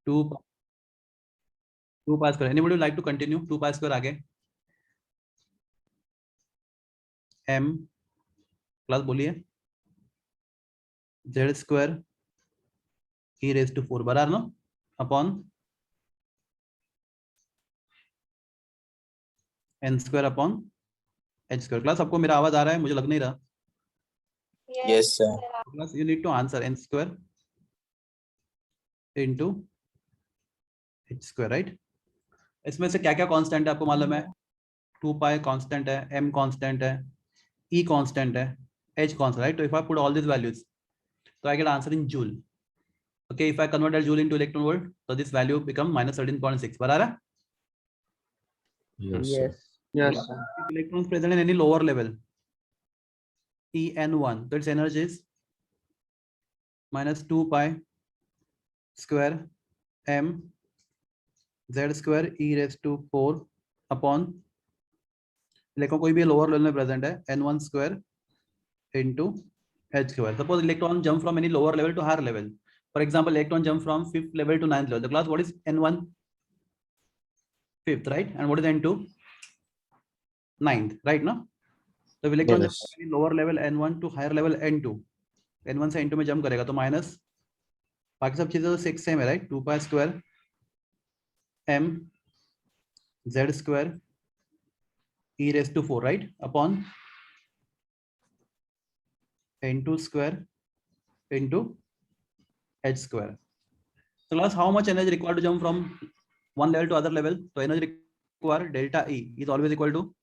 2 pi square. Anybody would like to continue? 2 pi square आगे m plus बोलिए z square e raised to 4 बराबर ना upon n square upon h square. Class सबको मेरा आवाज आ रहा है? मुझे लग नहीं रहा. Yes, sir. Class you need to answer n square into h square, right? इसमें से क्या क्या कांस्टेंट है आपको मालूम है? 2 पाई कांस्टेंट है, m कांस्टेंट है, e कांस्टेंट है, h constant, right? So if I put all these values, so I get answer in joule. Okay, if I convert that joule into electron volt, so this value become minus 13.6. बराबर है? Yes, sir. Yes, sir. If electrons present in any lower level, En1, so its energy is minus 2 pi square m z square e raised to 4 upon electron कोई भी lower level में present है n1 square into h square. Suppose electron jump from any lower level to higher level. For example, electron jump from 5th level to 9th level. The class, what is n1? 5th, right? And what is n2? 9th, right? No? So if electron jump from any lower level n1 to higher level n2, n1 से n2 में jump करेगा तो minus बाकी सब चीजें तो 6 same है, right? 2 pi square m z square e raised to 4, right? Upon n2 square into h square. So class, how much energy required to jump from one level to other level? So energy required delta E is always equal to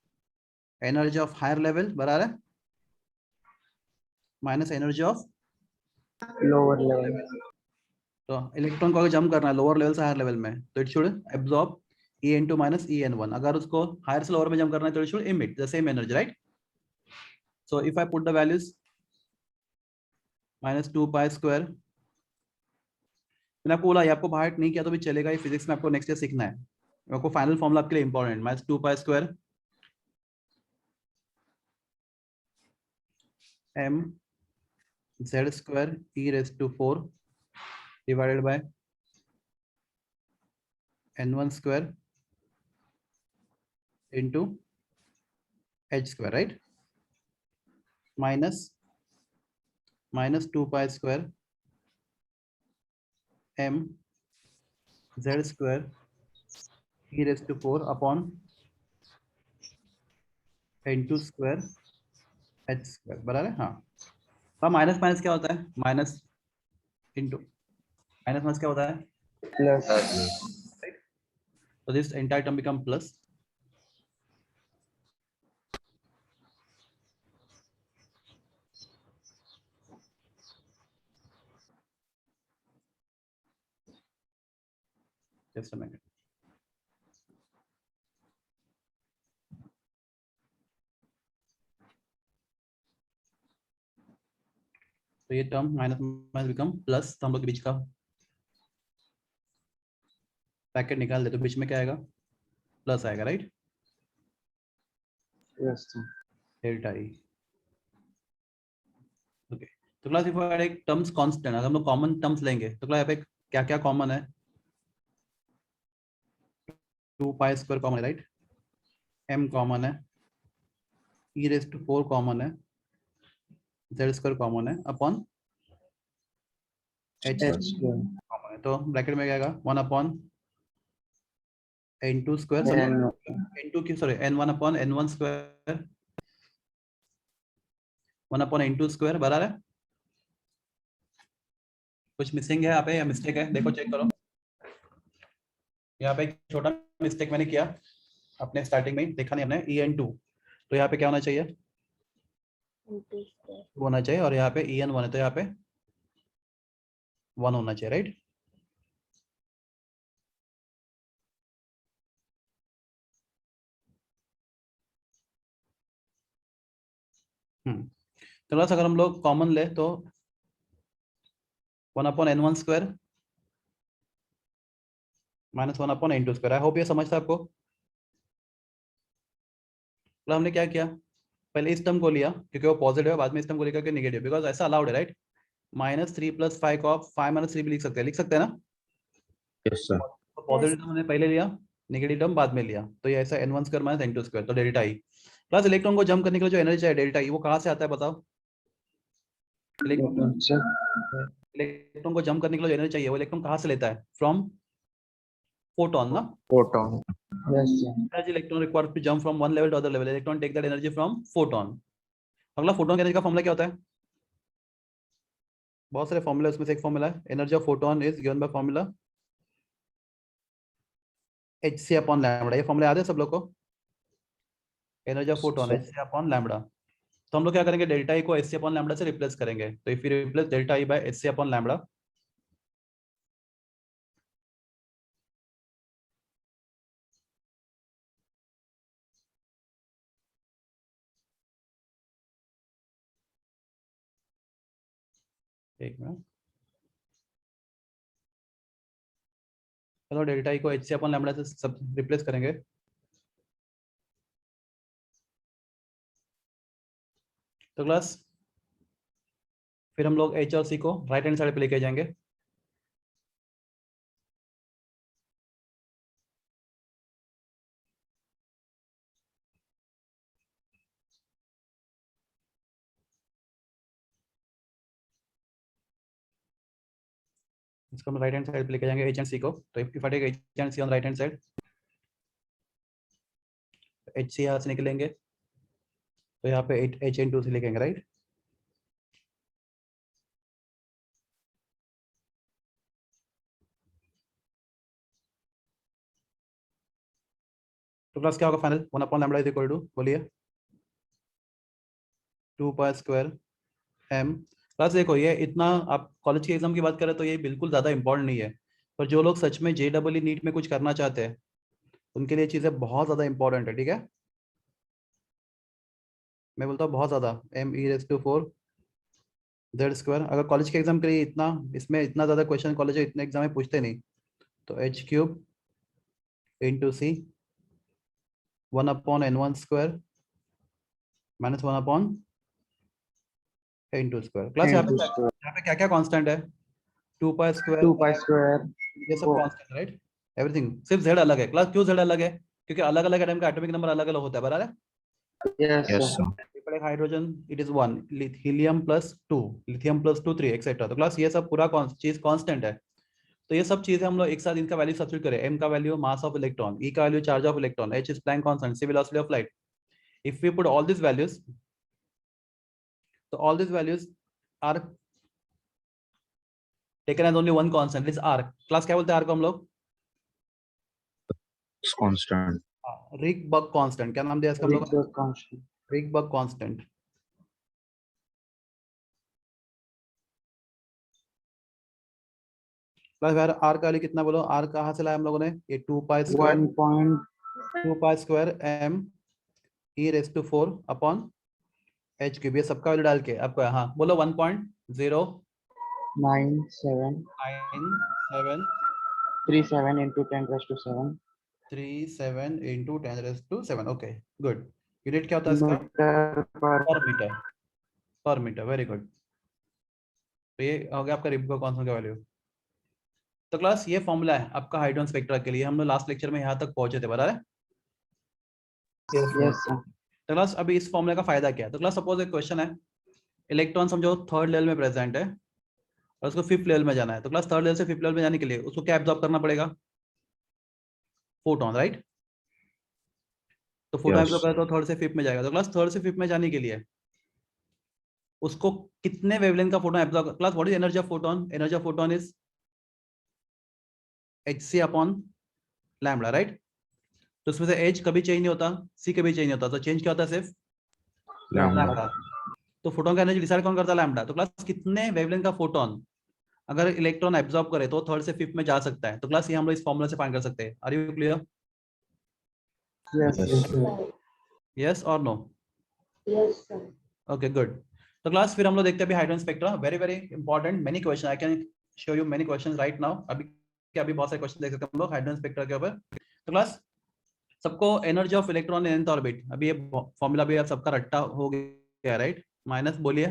energy of higher level बराबर है minus energy of Lower level. तो electron को अगर jump करना है lower level से higher level में तो it should absorb E into minus En1. अगर उसको हायर से लोअर में जंप करना है तो it should emit the same energy, right? So if I put the values minus 2 pi square, मैंने आपको बोला ये आपको बाहर नहीं किया तो भी चलेगा, ये फिजिक्स में आपको नेक्स्ट ईयर सीखना है. आपको फाइनल फॉर्मूला आपके लिए important. Minus 2 pi square m z square e raised to 4 divided by n1 square into h square, right? Minus 2 pi square m z square e raised to 4 upon n2 square h square. बराबर है? हाँ. तो minus minus क्या होता है? Minus into minus minus क्या होता है? Plus. So this entire term become plus. Just a minute. तो ये term minus minus become plus. तो हम लोग के बीच का पैकेट निकाल दे तो बीच में क्या आएगा? प्लस आएगा, right? Yes, sir. Delta E. Okay. तो क्लास इफ एक टर्म्स कांस्टेंट, अगर हम लोग कॉमन टर्म्स लेंगे तो क्लास यहाँ पे क्या क्या कॉमन है? 2 पाई स्क्वायर कॉमन है, राइट? m कॉमन है, e raised to 4 कॉमन है, z स्क्वायर कॉमन है अपॉन h कॉमन है. तो ब्रैकेट में क्या आएगा? 1 अपॉन n2 स्क्वायर n2 की sorry n1 upon n1 square 1 upon n2 square बराबर है. कुछ मिसिंग है यहाँ पे या मिस्टेक है? देखो चेक करो. यहाँ पे एक छोटा मिस्टेक मैंने किया अपने स्टार्टिंग में, देखा नहीं हमने. En2 तो यहाँ पे क्या होना चाहिए? होना चाहिए. और यहाँ पे En1 है तो यहाँ पे 1 होना चाहिए, राइट? तो बस अगर हम लोग कॉमन ले तो 1 upon n1 square minus 1 upon n2 square. I hope ये समझता है आपको. तो हमने क्या किया? पहले इस टर्म को लिया क्योंकि वो पॉजिटिव है, बाद में इस टर्म को लेकर के नेगेटिव, बिकॉज ऐसा अलाउड है, राइट? -3 + 5 को आप 5 - 3 भी लिख सकते हैं ना? Yes, sir. तो पॉजिटिव टर्म हमने पहले लिया, नेगेटिव टर्म बाद में लिया, तो ये ऐसा n1 square minus n2 square, तो डेल्टा ई प्लस इलेक्ट्रॉन को जंप करने के लिए जो एनर्जी चाहिए डेल्टा ई, वो कहाँ से आता है बताओ? इलेक्ट्रॉन को जंप करने के लिए जो एनर्जी चाहिए वो इलेक्ट्रॉन कहाँ से लेता है? फ्रॉम फोटोन ना? Photon. Yes, sir. Energy electron required to jump from one level to other level. Electron take that energy from photon. अगला फोटोन की एनर्जी का फॉर्मूला क्या होता है? बहुत सारे फॉर्मूला, उसमें से एक फॉर्मूला है, energy of photon is given by formula hc upon lambda. ये फॉर्मूला याद है सब लोग को? Energy of photon hc upon lambda. तो हम लोग क्या करेंगे, डेल्टा ई को hc अपॉन लैम्बडा से रिप्लेस करेंगे, तो if you replace delta E bye hc upon lambda, एक मिनट, चलो डेल्टा ई को hc अपॉन लैम्बडा से सब रिप्लेस करेंगे, तो क्लास फिर हम लोग h और c को राइट हैंड साइड पे लेके जाएंगे। इसको हम राइट हैंड साइड पे लेके जाएंगे h एंड c को, तो if I take h and c on right hand side, H C यहाँ से निकलेंगे, तो यहाँ पे एच एन टू से लिखेंगे, राइट? तो क्लास क्या होगा final? 1 upon lambda is equal to, बोलिए, 2 पाई स्क्वायर एम। क्लास देखो, ये इतना आप कॉलेज के एग्जाम की बात करें तो ये बिल्कुल ज़्यादा इंपॉर्टेंट नहीं है, पर जो लोग सच में JEE नीट में कुछ करना चाहते हैं उनके लिए चीज़ें बहुत ज़्यादा इंपॉर्टेंट है, ठीक है? मैं बोलता हूँ बहुत ज़्यादा, m e⁻⁴ z स्क्वायर। अगर कॉलेज के एग्जाम के लिए इतना, इसमें इतना ज़्यादा क्वेश्चन कॉलेज इतने एग्जाम में पूछते नहीं, तो h³ into c 1 upon n1 square minus 1 upon n2 square. Class यहाँ पे क्या क्या कांस्टेंट है? 2 पाई स्क्वायर, 2 pi square. ये सब कांस्टेंट, राइट? एवरीथिंग, सिर्फ z अलग है। क्लास क्यों z अलग है? क्योंकि अलग अलग एटम का एटॉमिक नंबर अलग अलग होता है, बराबर है? Yes, Yes, sir. sir. Hydrogen it is 1, helium plus 2, lithium plus 2 3 etcetera. तो क्लास ये सब पूरा चीज कांस्टेंट है, तो ये सब चीजें हम लोग एक साथ इनका वैल्यू सब्स्टिट्यूट करें। m का value mass of electron, e का value charge of electron, h is Planck constant, c velocity of light. If we put all this values, तो all this values are taken as only one constant, is r। Class क्या बोलते हैं r को हम लोग? It's constant. रिकबर्ग constant. क्या नाम दिया इसका हम लोग? Rydberg constant. रिकबर्ग कांस्टेंट। प्लस यार आर का वैल्यू कितना बोलो? आर कहाँ से लाया हम लोगों ने? ये 2 pi square 1.9 2 pi square M e⁻⁴ upon h³, ये सबका वैल्यू डाल के आपको, हाँ बोलो, 1.097 37 into 10⁻⁷ 37 into 10⁻⁷। Okay good. Unit क्या होता है इसका? meter per पर मीटर, पर मीटर, वेरी गुड। तो ये हो गया आपका रिकबर्ग कांस्टेंट का वैल्यू। तो क्लास ये फॉर्मूला है आपका हाइड्रोजन स्पेक्ट्रा के लिए, हम लोग लास्ट लेक्चर में यहाँ तक पहुंचे थे, बराबर है? Yes, sir. तो क्लास अभी इस फॉर्मूला का फायदा क्या है? तो क्लास सपोज एक क्वेश्चन है, इलेक्ट्रॉन समझो थर्ड लेवल में प्रेजेंट है और उसको फिफ्थ लेवल में जाना है, तो क्लास थर्ड लेवल से फिफ्थ लेवल में जाने के लिए उसको क्या एब्जॉर्ब करना पड़ेगा? Photon, right? तो फोटोन Yes. एब्जॉर्ब करेगा तो थर्ड से फिफ्थ में जाएगा, तो क्लास थर्ड से फिफ्थ में जाने के लिए उसको कितने वेवलेंथ का photon absorb? Class what is energy of photon? Energy of photon is hc upon lambda, right? तो उसमें से h कभी चेंज नहीं होता, c कभी चेंज नहीं होता, तो चेंज क्या होता है? सिर्फ Lambda. लैम्बडा। तो फोटोन का एनर्जी डिसाइड कौन करता है? लैम्बडा। तो क्लास कितने वेवलेंथ का फोटोन अगर इलेक्ट्रॉन एब्जॉर्ब करे तो थर्ड से फिफ्थ में जा सकता है? तो क्लास ये हम लोग इस फॉर्मूला से फाइंड कर सकते हैं। Are you clear? Yes, Yes. sir. Yes और no? Yes, sir. Okay good. तो क्लास फिर हम लोग देखते हैं अभी hydrogen spectra, very very important, many question, I can show you many questions right now. अभी बहुत सारे क्वेश्चन देख सकते हैं हम लोग हाइड्रोजन स्पेक्ट्रा के ऊपर। तो क्लास सबको energy of electron in nth orbit, अभी ये फॉर्मूला भी आप सबका रट्टा हो गया, राइट? माइनस बोलिए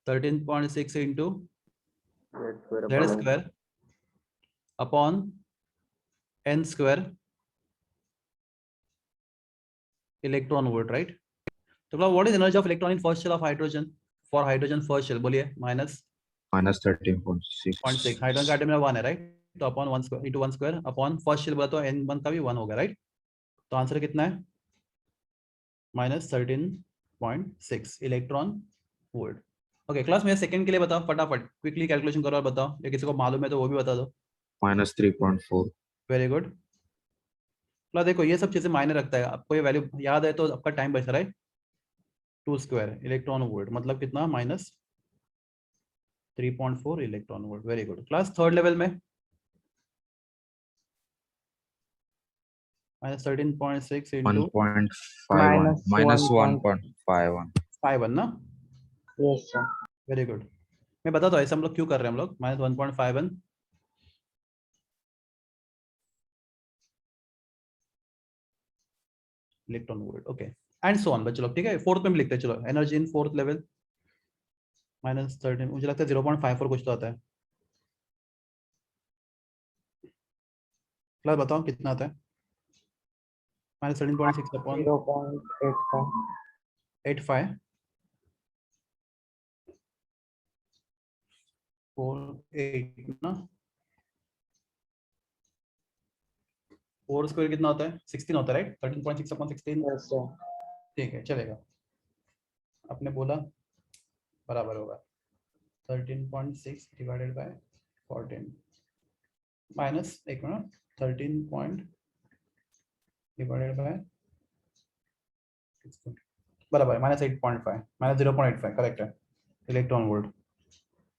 13.6 into z square upon n square electron volt, right? तो what is energy of electron in first shell of hydrogen? For hydrogen first shell बोलिए minus 13.6. 0.6, हाइड्रोजन का एटम में 1 है, राइट? तो upon 1 square into 1 square upon first shell बोला तो n1 का भी 1 होगा, राइट? तो आंसर कितना है? -13.6 इलेक्ट्रॉन वोल्ट। ओके क्लास, मेरे सेकंड के लिए बताओ फटाफट, क्विकली कैलकुलेशन करो और बताओ, या किसी को मालूम है तो वो भी बता दो। minus 3.4. Very good. क्लास देखो ये सब चीजें मायने रखता है, आपको ये वैल्यू याद है तो आपका टाइम बच रहा है। 2 स्क्वायर इलेक्ट्रॉन वोल्ट मतलब कितना? -3.4 electron volt. Very good. Class third level में -13.6 इंटू 1.51. Minus minus 1. 1.51. 5 ना। Yes, sir. Very good. मैं बताता हूँ ऐसा हम लोग क्यों कर रहे हैं, हम लोग -1.51 electron volt. Okay and so on बच्चों लोग, ठीक है? फोर्थ में भी लिखते हैं, चलो एनर्जी इन फोर्थ लेवल -13, मुझे लगता है 0.54 कुछ तो आता है। क्लास बताओ कितना आता है? -13.6 अपॉन 0.85. 85 48 ना। 4 स्क्वायर कितना होता है? 16 होता है, राइट? 13.6 अपॉन 16। Yes, sir. ठीक है चलेगा, आपने बोला बराबर होगा 13.6 डिवाइडेड बाय 14 माइनस एक मिनट 13 पॉइंट डिवाइडेड बाय बराबर -8.5 -0.85 करेक्ट है इलेक्ट्रॉन वोल्ट।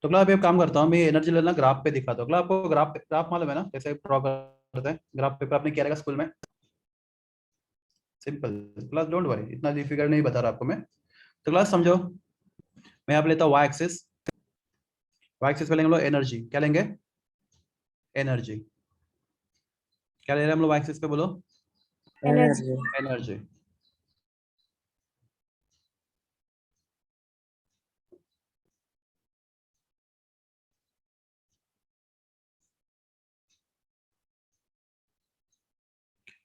तो क्लास अभी एक काम करता हूँ, मैं एनर्जी लेवल ना ग्राफ पे दिखाता हूँ। क्लास आपको ग्राफ मालूम है ना कैसे ड्रॉ करते हैं? ग्राफ पेपर आपने किया रहेगा स्कूल में, सिंपल। क्लास डोंट वरी, इतना डिफिकल्ट नहीं बता रहा आपको मैं। तो क्लास समझो, मैं यहाँ पे लेता हूँ वाई एक्सिस। वाई एक्सिस पे लेंगे हम लोग एनर्जी, क्या लेंगे? एनर्जी। क्या ले रहे हैं हम लोग वाई एक्सिस पे? बोलो। Energy. Energy.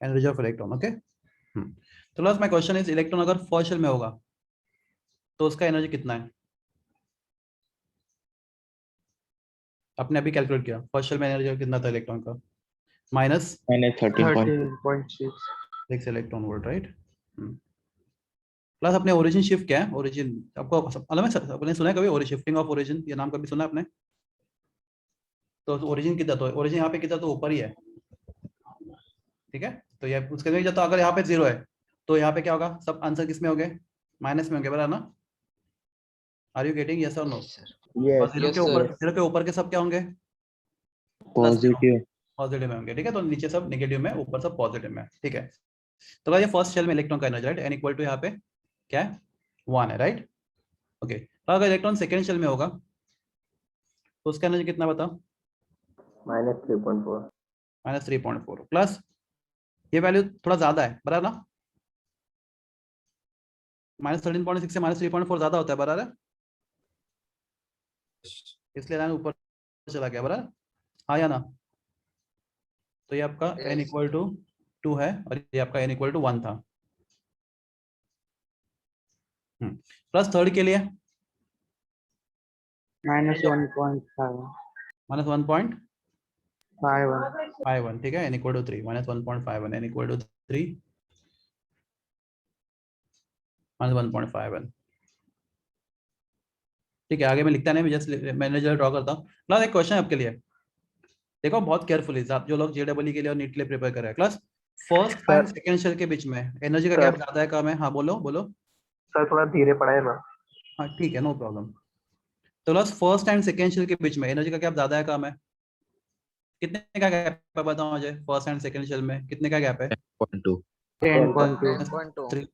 Energy of electron. Okay तो class my question is, electron अगर फर्स्ट शेल में होगा तो उसका एनर्जी कितना है? आपने अभी कैलकुलेट किया, फर्स्ट शेल में एनर्जी कितना था इलेक्ट्रॉन का? minus 13.6. -6 electron volt, right? Plus अपने ओरिजिन शिफ्ट क्या है? ओरिजिन आपको मालूम है? आपने सुना है कभी शिफ्टिंग ऑफ ओरिजिन? ये नाम कभी सुना है आपने? तो ओरिजिन कितना, तो ओरिजिन यहाँ पे कितना, तो ऊपर ही है, ठीक है? तो ये उसके लिए तो अगर यहाँ पे 0 है तो यहाँ पे क्या होगा? सब आंसर किस में होंगे? माइनस में होंगे, बराबर ना? आर यू गेटिंग यस और नो? और Yes. 0 के ऊपर, 0 के ऊपर के सब क्या होंगे? positive. पॉजिटिव में होंगे, ठीक है? तो नीचे सब नेगेटिव में, ऊपर सब पॉजिटिव में, ठीक है? तो ये फर्स्ट शेल में इलेक्ट्रॉन का energy, right? n equal to यहाँ पे क्या है? 1 है, राइट? ओके तो अगर इलेक्ट्रॉन सेकेंड शेल में होगा तो उसका एनर्जी कितना बताओ? -3.4. -3.4 प्लस ये वैल्यू थोड़ा ज्यादा है, बराबर ना? -13.6 से -3.4 ज्यादा होता है, बराबर है? इसलिए लाइन ऊपर चला गया, बराबर? हाँ या ना? तो ये आपका n इक्वल टू 2 है और ये आपका n इक्वल टू 1 था। प्लस थर्ड के लिए -1.5. -1.51, ठीक है? n equal to 3 -1.51 n equal to 3 -1.51, ठीक है? आगे मैं लिखता नहीं, मैं जस्ट मैंने जो ड्रॉ करता हूँ। क्लास एक क्वेश्चन है आपके लिए, देखो बहुत केयरफुली, आप जो लोग जेडब्ल्यू के लिए और नीट के लिए प्रिपेयर कर रहे हैं। Class first and second shell के बीच में एनर्जी का गैप ज्यादा है कम है? हाँ बोलो बोलो। सर थोड़ा धीरे पढ़ाए ना। हाँ ठीक है, नो प्रॉब्लम। तो class first and second shell के बीच में एनर्जी का गैप ज्यादा है कम है? कितने का गैप है बताओ मुझे, फर्स्ट एंड सेकंड शेल में कितने का गैप है? 10.2. 10.2.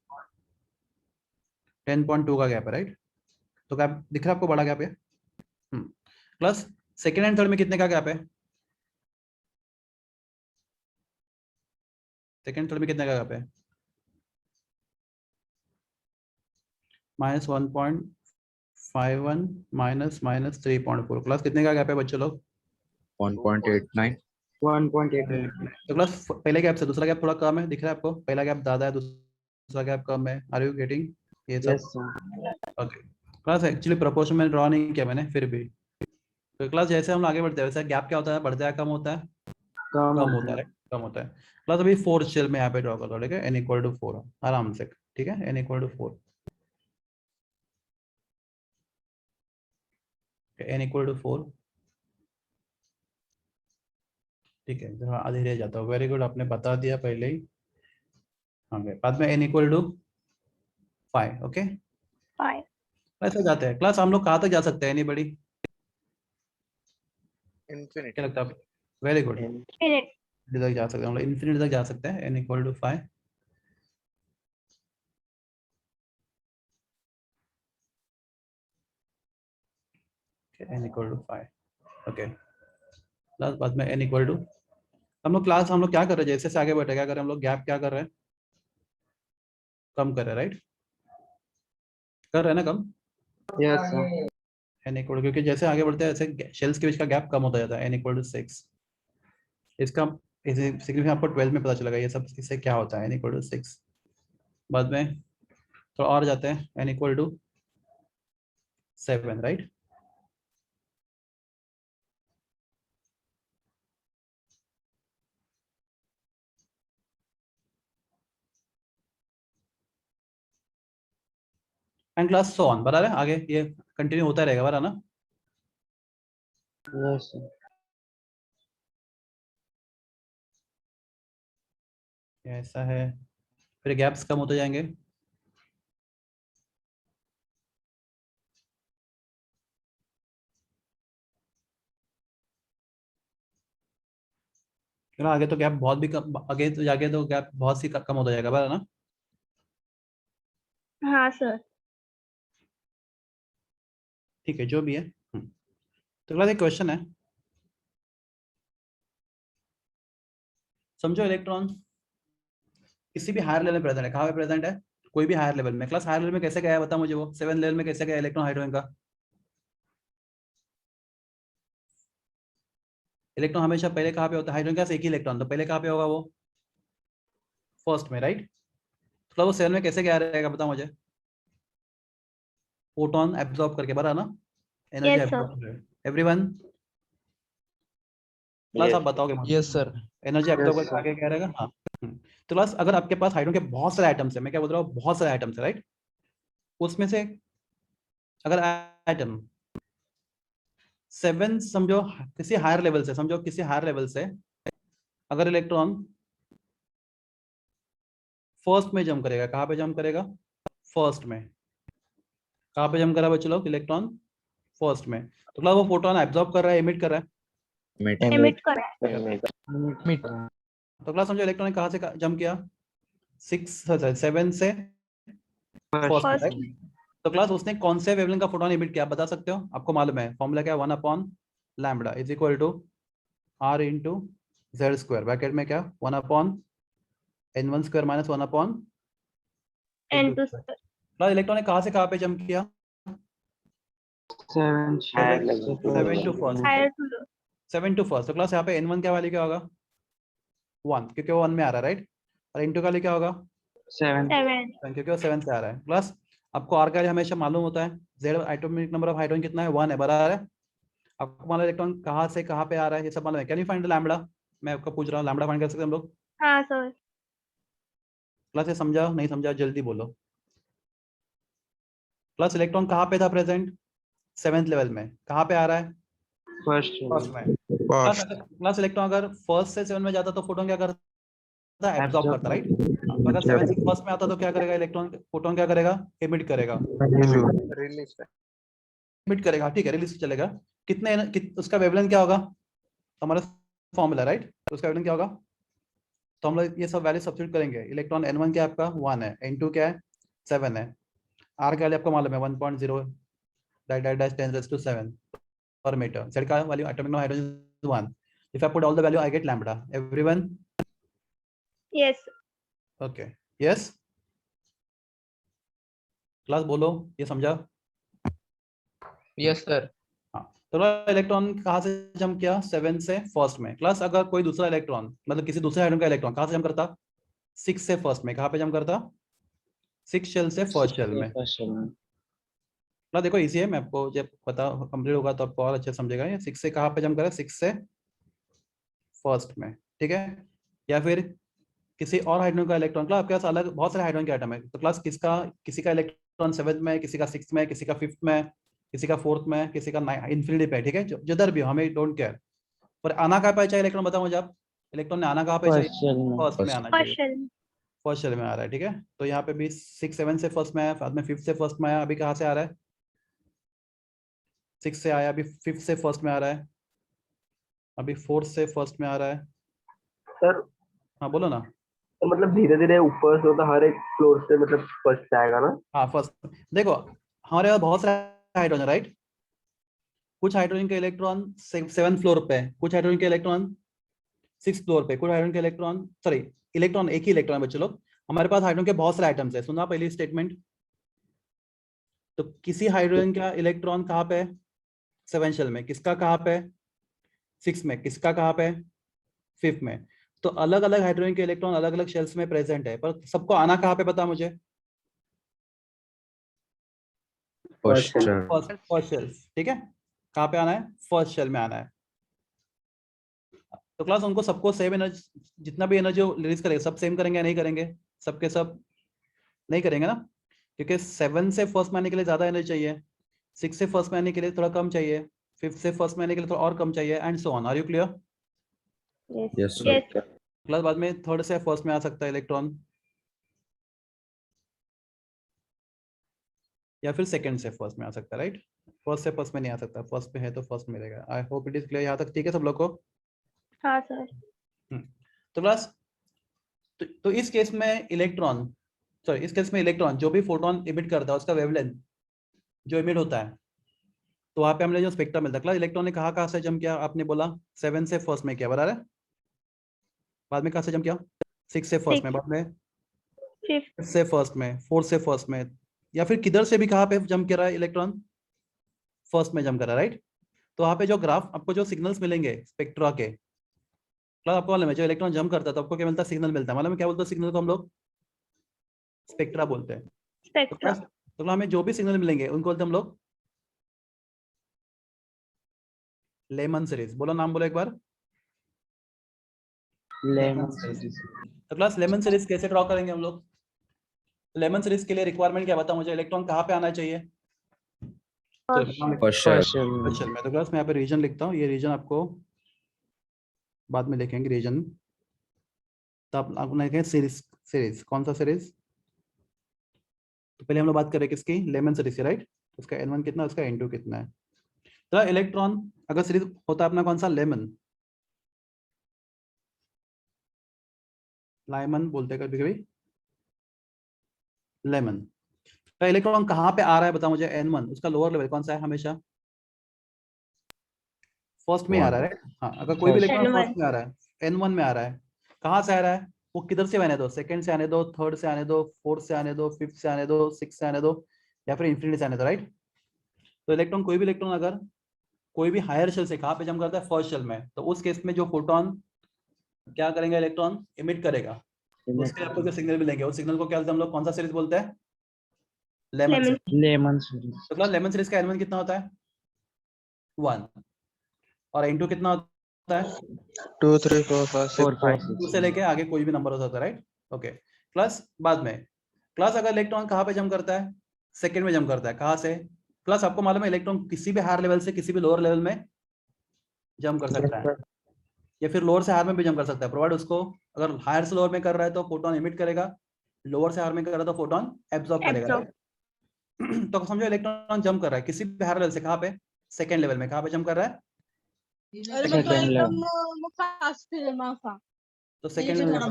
10.2 का गैप है, राइट? तो गैप दिख रहा है आपको, बड़ा गैप है। प्लस सेकंड एंड थर्ड में कितने का गैप है? सेकंड थर्ड में कितने का गैप है? -1.51 -3.4 प्लस कितने का गैप है बच्चों लोग? 1.89. 1.8. तो क्लास पहले गैप से दूसरा गैप थोड़ा कम है, दिख रहा है आपको? पहला गैप ज्यादा है, दूसरा गैप कम है। आर यू गेटिंग ये सब? Yes, sir. Okay class, actually proportion में ड्रॉ नहीं किया मैंने, फिर भी तो क्लास जैसे हम आगे बढ़ते हैं वैसे गैप क्या होता है, बढ़ता है कम होता है? कम होता है, right? कम होता है। क्लास अभी 4 शेल में यहाँ पे ड्रॉ कर दो, ठीक है? n इक्वल टू 4 आराम से, ठीक है? n equal to 4, n equal to 4, ठीक है? जरा आधे रह जाता हूँ, वेरी गुड, आपने बता दिया पहले ही। हाँ, बाद में n इक्वल टू 5, ओके? 5. ऐसे जाते हैं क्लास, हम लोग कहाँ तक जा सकते हैं? Anybody infinity. क्या लगता है? Very good, Infinite. तक जा सकते हैं हम लोग, इन्फिनिटी तक जा सकते हैं। n equal to 5, n equal to 5, okay? Class बाद में n इक्वल टू, हम लोग क्लास हम लोग क्या कर रहे हैं? जैसे से आगे बढ़े क्या कर रहे हैं हम लोग? गैप क्या कर रहे हैं? कम कर रहे हैं, राइट? कर रहे हैं ना कम? Yes, sir. n इक्वल, क्योंकि जैसे आगे बढ़ते हैं ऐसे शेल्स के बीच का गैप कम होता जाता है। n इक्वल टू 6, इसका सिग्निफिकेशन आपको 12 में पता चलेगा ये सब, इससे क्या होता है। n इक्वल टू 6, बाद में थोड़ा और जाते हैं, n equal to 7, right? And class so on, बराबर है? आगे ये कंटिन्यू होता रहेगा, बराबर ना? Yes, sir. ये ऐसा है, फिर गैप्स कम होते जाएंगे। है ना? आगे तो गैप बहुत भी कम, आगे तो जाके तो गैप बहुत सी कम होता जाएगा, बराबर ना? हाँ सर. ठीक है, जो भी है। तो क्लास एक क्वेश्चन है, समझो इलेक्ट्रॉन किसी भी हायर लेवल में प्रेजेंट है। कहाँ पे प्रेजेंट है? कोई भी हायर लेवल में। क्लास हायर लेवल में कैसे गया है बता मुझे, वो 7 लेवल में कैसे गया इलेक्ट्रॉन हाइड्रोजन का? इलेक्ट्रॉन हमेशा पहले कहाँ पे होता है? हाइड्रोजन के पास एक ही इलेक्ट्रॉन, तो पहले कहाँ पे होगा वो? फर्स्ट में, राइट? तो वो 7 में कैसे गया रहेगा बता मुझे? फोटोन एब्जॉर्ब करके, बराबर ना? Energy Yes, sir. Absorb, everyone class आप बताओगे मुझे? Yes sir. Energy absorb Yes, करके sir. आगे क्या रहेगा? हाँ। तो क्लास अगर आपके पास हाइड्रोजन के बहुत सारे आइटम्स है, मैं क्या बोल रहा हूँ, बहुत सारे आइटम्स है, राइट? उसमें से अगर आइटम 7 समझो किसी हायर लेवल से, समझो किसी हायर लेवल से अगर इलेक्ट्रॉन फर्स्ट में जंप करेगा, कहाँ पे जंप करेगा? फर्स्ट में। कहाँ पे जंप करा बच्चे लोग? इलेक्ट्रॉन फर्स्ट में। तो क्लास वो फोटोन एब्जॉर्ब कर रहा है, एमिट कर रहा है? Emit कर रहा है. मिट तो क्लास समझो इलेक्ट्रॉन ने कहाँ से जंप किया? 7 से फर्स्ट में, First. राइट? तो क्लास उसने कौन से वेवलेंथ का फोटोन एमिट किया, आप बता सकते हो? आपको मालूम है फॉर्मूला क्या है? 1/λ is equal to r into z square, bracket में क्या? 1/n1 square minus 1/n2 N2 square. sir. Class electron ने कहाँ से कहाँ पे जंप किया? 7 Higher shells. level. 7 to first, Higher to low. 7 to first. तो क्लास यहाँ पे n1 क्या वैल्यू क्या होगा? 1, क्योंकि वो 1 में आ रहा है, राइट? और n2 का वैल्यू क्या होगा? 7. 7. क्योंकि वो 7 से आ रहा है। प्लस आपको आर का हमेशा मालूम होता है, Z atomic number of hydrogen कितना है? 1 है, बराबर है? आपको मालूम इलेक्ट्रॉन कहाँ से कहाँ पे आ रहा है, ये सब मालूम है? Can you find lambda? मैं आपको पूछ रहा हूँ, लैम्बडा फाइंड कर सकते हैं हम लोग? हाँ सर. प्लस ये समझा नहीं समझा जल्दी बोलो। प्लस इलेक्ट्रॉन कहाँ पे था प्रेजेंट? 7th लेवल में। कहाँ पे आ रहा है? First first level. में। प्लस इलेक्ट्रॉन अगर फर्स्ट से 7 में जाता तो फोटोन क्या करता? Absorb Absorb. करता, राइट? तो अगर 7 से फर्स्ट में आता तो क्या करेगा इलेक्ट्रॉन? फोटोन क्या करेगा? एमिट करेगा। Release. एमिट करेगा, ठीक है, रिलीज चलेगा। उसका वेवलेंथ क्या होगा? हमारा फॉर्मूला, राइट? तो उसका वेवलेंथ क्या होगा? तो हम लोग ये सब वैल्यू सब्स्टिट्यूट करेंगे। इलेक्ट्रॉन n1 क्या है आपका? 1 है, n2 क्या है? 7 है, r का वैल्यू आपको मालूम है 1.0 डैश 10⁻⁷ per meter, z का value atomic number hydrogen is 1. If I put all the value I get lambda. Everyone? Yes. Okay. Yes? Class बोलो, ये समझा? Yes sir. हाँ, तो इलेक्ट्रॉन कहाँ से जंप किया 7 से फर्स्ट में। क्लास अगर कोई दूसरा इलेक्ट्रॉन मतलब किसी दूसरे हाइड्रोजन का इलेक्ट्रॉन कहाँ से जंप करता 6 से फर्स्ट में, कहाँ पे जंप करता 6 शेल से फर्स्ट शेल में। ना देखो इजी है, मैं आपको जब पता कंप्लीट होगा तो आपको और अच्छे से समझेगा। ये 6 से कहाँ पे जंप करा 6 से फर्स्ट में, ठीक है। या फिर किसी और हाइड्रोजन का इलेक्ट्रॉन, क्लास आपके पास अलग बहुत सारे हाइड्रोजन के आइटम है, तो क्लास किसी का इलेक्ट्रॉन 7th में, किसी का 6th में, किसी का 5th में, किसी का 4th में, किसी का इंफिनिटी पे, ठीक है। जिधर भी हो हमें डोंट केयर, पर आना कहाँ पे चाहिए इलेक्ट्रॉन, बताओ मुझे आप। इलेक्ट्रॉन ने आना कहाँ पे चाहिए फर्स्ट में आना चाहिए, फर्स्ट शेल। फर्स्ट शेल में आ रहा है, ठीक है। तो यहाँ पे भी 6 7 से फर्स्ट में आया, बाद में 5th से फर्स्ट में आया, अभी कहाँ से आ रहा है 6 से आया, अभी 5th से फर्स्ट में आ रहा है, अभी 4th से फर्स्ट में आ रहा है। सर हाँ बोलो ना। तो मतलब धीरे धीरे ऊपर से होता हर एक फ्लोर से मतलब फर्स्ट आएगा ना। हाँ फर्स्ट, देखो हमारे पास बहुत सारे हाइड्रोजन राइट, कुछ हाइड्रोजन के इलेक्ट्रॉन 7th फ्लोर पे, कुछ हाइड्रोजन के इलेक्ट्रॉन 6th फ्लोर पे, कुछ हाइड्रोजन के इलेक्ट्रॉन सॉरी इलेक्ट्रॉन एक ही इलेक्ट्रॉन है बच्चे लोग। हमारे पास हाइड्रोजन के बहुत सारे आइटम्स है, सुना पहली स्टेटमेंट। तो किसी हाइड्रोजन का इलेक्ट्रॉन कहाँ पे 7 शेल में, किसका कहाँ पे 6 में, किसका कहाँ पे 5th में। तो अलग अलग हाइड्रोजन के इलेक्ट्रॉन अलग अलग शेल्स में प्रेजेंट है, पर सबको आना कहाँ पे पता मुझे फर्स्ट फर्स्ट शेल, ठीक है। कहाँ पे आना है फर्स्ट शेल में आना है। तो क्लास उनको सबको सेम एनर्जी, जितना भी एनर्जी रिलीज करेंगे सब सेम करेंगे या नहीं करेंगे, सबके सब नहीं करेंगे ना, क्योंकि 7 से फर्स्ट में आने के लिए ज्यादा एनर्जी चाहिए, 6 से फर्स्ट में आने के लिए थोड़ा कम चाहिए, 5th से फर्स्ट में आने के लिए थोड़ा और कम चाहिए, and so on. Are you clear. Yes, sir. Yes. Class बाद में 3rd से फर्स्ट में आ सकता है इलेक्ट्रॉन, या फिर 2nd से फर्स्ट में आ सकता है राइट। फर्स्ट से फर्स्ट में नहीं आ सकता, फर्स्ट पे है तो फर्स्ट मिलेगा। I hope it is clear यहाँ तक, ठीक है सब लोग को। हाँ सर। तो क्लास तो इस केस में इलेक्ट्रॉन सॉरी इस केस में इलेक्ट्रॉन जो भी फोटोन इमिट करता है उसका वेवलेंथ जो इमिट होता है, तो वहां पे हमने जो स्पेक्ट्रम मिलता है, क्लास इलेक्ट्रॉन ने कहाँ से जंप किया, आपने बोला 7 से फर्स्ट में किया बराबर है, बाद में कहाँ से जंप किया 6 से फर्स्ट में, बाद में 5th। से फर्स्ट में, 4 से फर्स्ट में, या फिर किधर से भी कहाँ पे जंप कर रहा है इलेक्ट्रॉन फर्स्ट में जंप कर रहा है राइट। तो वहाँ पे जो ग्राफ आपको जो सिग्नल्स मिलेंगे स्पेक्ट्रा के, क्लास आपको मालूम है जो इलेक्ट्रॉन जंप करता है तो आपको क्या मिलता है सिग्नल मिलता है, मालूम है क्या बोलते हैं सिग्नल को हम लोग स्पेक्ट्रा बोलते हैं। तो स्पेक्ट्रा। क्लास तो हमें जो भी सिग्नल मिलेंगे उनको बोलते हैं हम लोग लेमन सीरीज। बोलो नाम बोलो एक बार। लेमन तो क्लास लेमन सीरीज कैसे ड्रॉ करेंगे हम लोग। लेमन सीरीज के लिए रिक्वायरमेंट क्या बता मुझे, इलेक्ट्रॉन कहाँ पे आना चाहिए First shell. फर्स्ट शेल में। तो क्लास मैं यहाँ पे रीजन लिखता हूँ, ये रीजन आपको बाद में लिखेंगे रीजन। तो आप लिखेंगे सीरीज, सीरीज कौन सा सीरीज, तो पहले हम लोग बात करें किसकी लेमन सीरीज की राइट। उसका N1 कितना, उसका N2 कितना है। तो इलेक्ट्रॉन अगर सीरीज होता है अपना कौन सा लेमन, लाइमन बोलते हैं कभी कभी, लेमन। तो इलेक्ट्रॉन कहाँ पे आ रहा है बता मुझे N1, उसका लोअर लेवल कौन सा है, हमेशा फर्स्ट में ही आ रहा है राइट। हाँ अगर कोई भी इलेक्ट्रॉन N1। फर्स्ट में आ रहा है N1 में आ रहा है, कहाँ से आ रहा है वो किधर से आने दो, 2nd से आने दो, 3rd से आने दो, 4th से आने दो, 5th से आने दो, 6th से आने दो, या फिर इंफिनिटी से आने दो राइट। तो इलेक्ट्रॉन कोई भी इलेक्ट्रॉन अगर कोई भी हायर शेल से कहाँ पे जंप करता है फर्स्ट शेल में, तो उस केस में जो फोटोन क्या करेंगे इलेक्ट्रॉन इमिट करेगा, उसके आपको जो सिग्नल मिलेंगे उस सिग्नल को क्या बोलते हैं हम लोग, कौन सा सीरीज बोलते हैं लेमन सीरीज। लेमन तो क्लास लेमन सीरीज का N1 कितना होता है 1, और N2 कितना होता है 2 3 4 5 6 4 5 2 से लेके आगे कोई भी नंबर हो सकता है राइट। ओके क्लास बाद में क्लास अगर इलेक्ट्रॉन कहाँ पे जंप करता है 2nd में जंप करता है, कहाँ से क्लास आपको मालूम है इलेक्ट्रॉन किसी भी हायर लेवल से किसी भी लोअर लेवल में जंप कर सकता है, या फिर लोअर से हायर में भी जंप कर सकता है, प्रोवाइड उसको अगर हायर से लोअर में कर रहा है तो फोटोन इमिट करेगा, लोअर से हायर में कर रहा है तो फोटोन एब्जॉर्ब करेगा right? तो समझो इलेक्ट्रॉन जंप कर रहा है किसी भी हायर लेवल से, कहाँ पे 2nd लेवल में, कहाँ पे जंप कर रहा है तो 2nd लेवल में।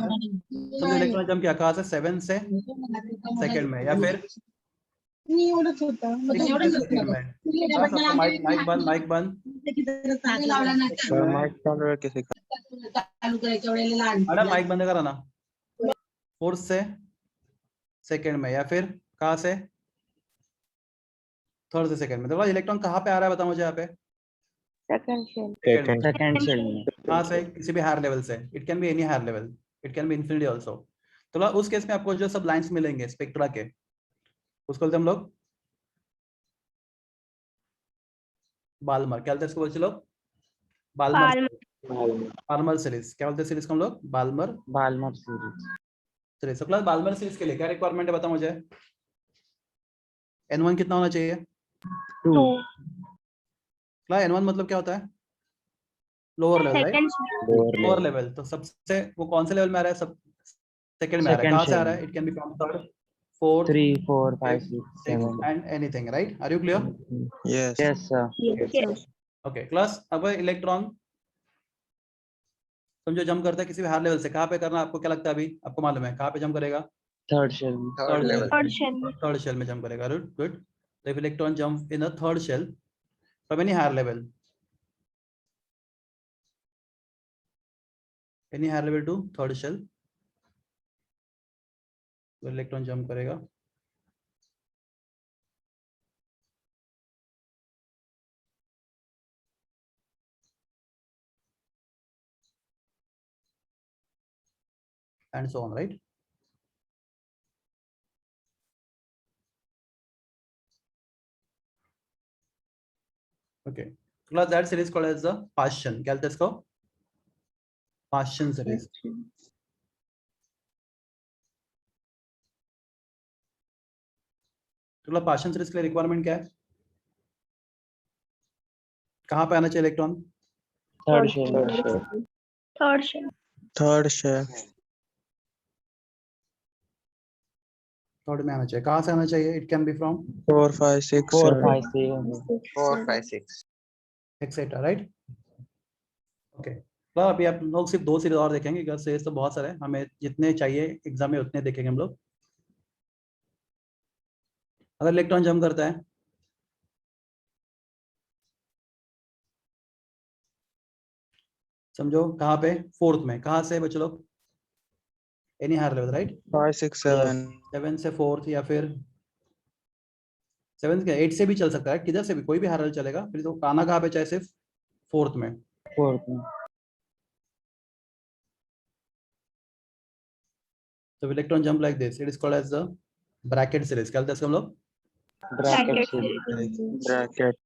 समझो इलेक्ट्रॉन जंप किया कहाँ से 7 से 2nd में, या फिर 6 से 2nd में। हाँ, सबको माइक माइक बंद, माइक बंद। माइक चालू है किसी का। अरे माइक बंद करा ना। 4th से 2nd में, या फिर कहाँ से 3rd से 2nd में। तो इलेक्ट्रॉन कहाँ पे आ रहा है बताओ मुझे यहाँ पे सेकंड शेल सेकंड शेल में कहाँ से? किसी भी हायर लेवल से। It can be any higher level, it can be infinity also. तो उस केस में आपको जो सब लाइंस मिलेंगे स्पेक्ट्रा के, उसको बोलते हैं हम लोग बाल्मर। क्या बोलते हैं इसको बोलते लोग? बाल्मर। Balmer series. क्या बोलते हैं सीरीज को हम लोग? Balmer Balmer series. सीरीज। तो क्लास बाल्मर सीरीज के लिए क्या रिक्वायरमेंट है बताओ मुझे? n1 कितना होना चाहिए? 2 क्लास n1 मतलब क्या होता है? Lower level, right? Second lower level. तो सबसे वो कौन से लेवल में आ रहा है? सब सेकंड में आ रहा है। Second कहाँ से आ shell रहा है? It can be from third, fourth, 3 4 5 6 7 and anything, right? Are you clear? Yes. yes sir yes okay class. अब इलेक्ट्रॉन समझो जंप करता है किसी भी हायर लेवल से, कहाँ पे करना आपको क्या लगता है? अभी आपको मालूम है कहाँ पे जंप करेगा? third shell में Third level. Third shell third shell में जंप करेगा। गुड। तो if electron jump in a third shell from any higher level, any higher level to third shell, तो इलेक्ट्रॉन जंप करेगा and so on, right? Okay. Class, that series called as the Paschen. क्या बोलते हैं इसको? Paschen series. तो Paschen series के लिए requirement क्या है? कहाँ पे आना चाहिए electron? third shell third shell Third shell. Third में आना चाहिए। कहाँ से आना चाहिए? It can be from 4 5 6 4 7. 5 6 4 5 6. Etcetera, right? Okay. तो अभी आप लोग सिर्फ 2 सीरीज और देखेंगे, क्योंकि सीरीज तो बहुत सारे हैं, हमें जितने चाहिए एग्जाम में उतने देखेंगे हम लोग। अगर इलेक्ट्रॉन जंप करता है समझो कहाँ पे? फोर्थ में। कहाँ से बच्चों लोग? Any higher level, right? 5 6 7. 7 से फोर्थ, या फिर 7 के 8 से भी चल सकता है, किधर से भी, कोई भी हायर लेवल चलेगा। फिर तो आना कहाँ पे? चाहे सिर्फ फोर्थ में। 4th में तो electron jump like this, it is called as the bracket series. क्या बोलते हैं इसको हम लोग? bracket bracket series Bracket.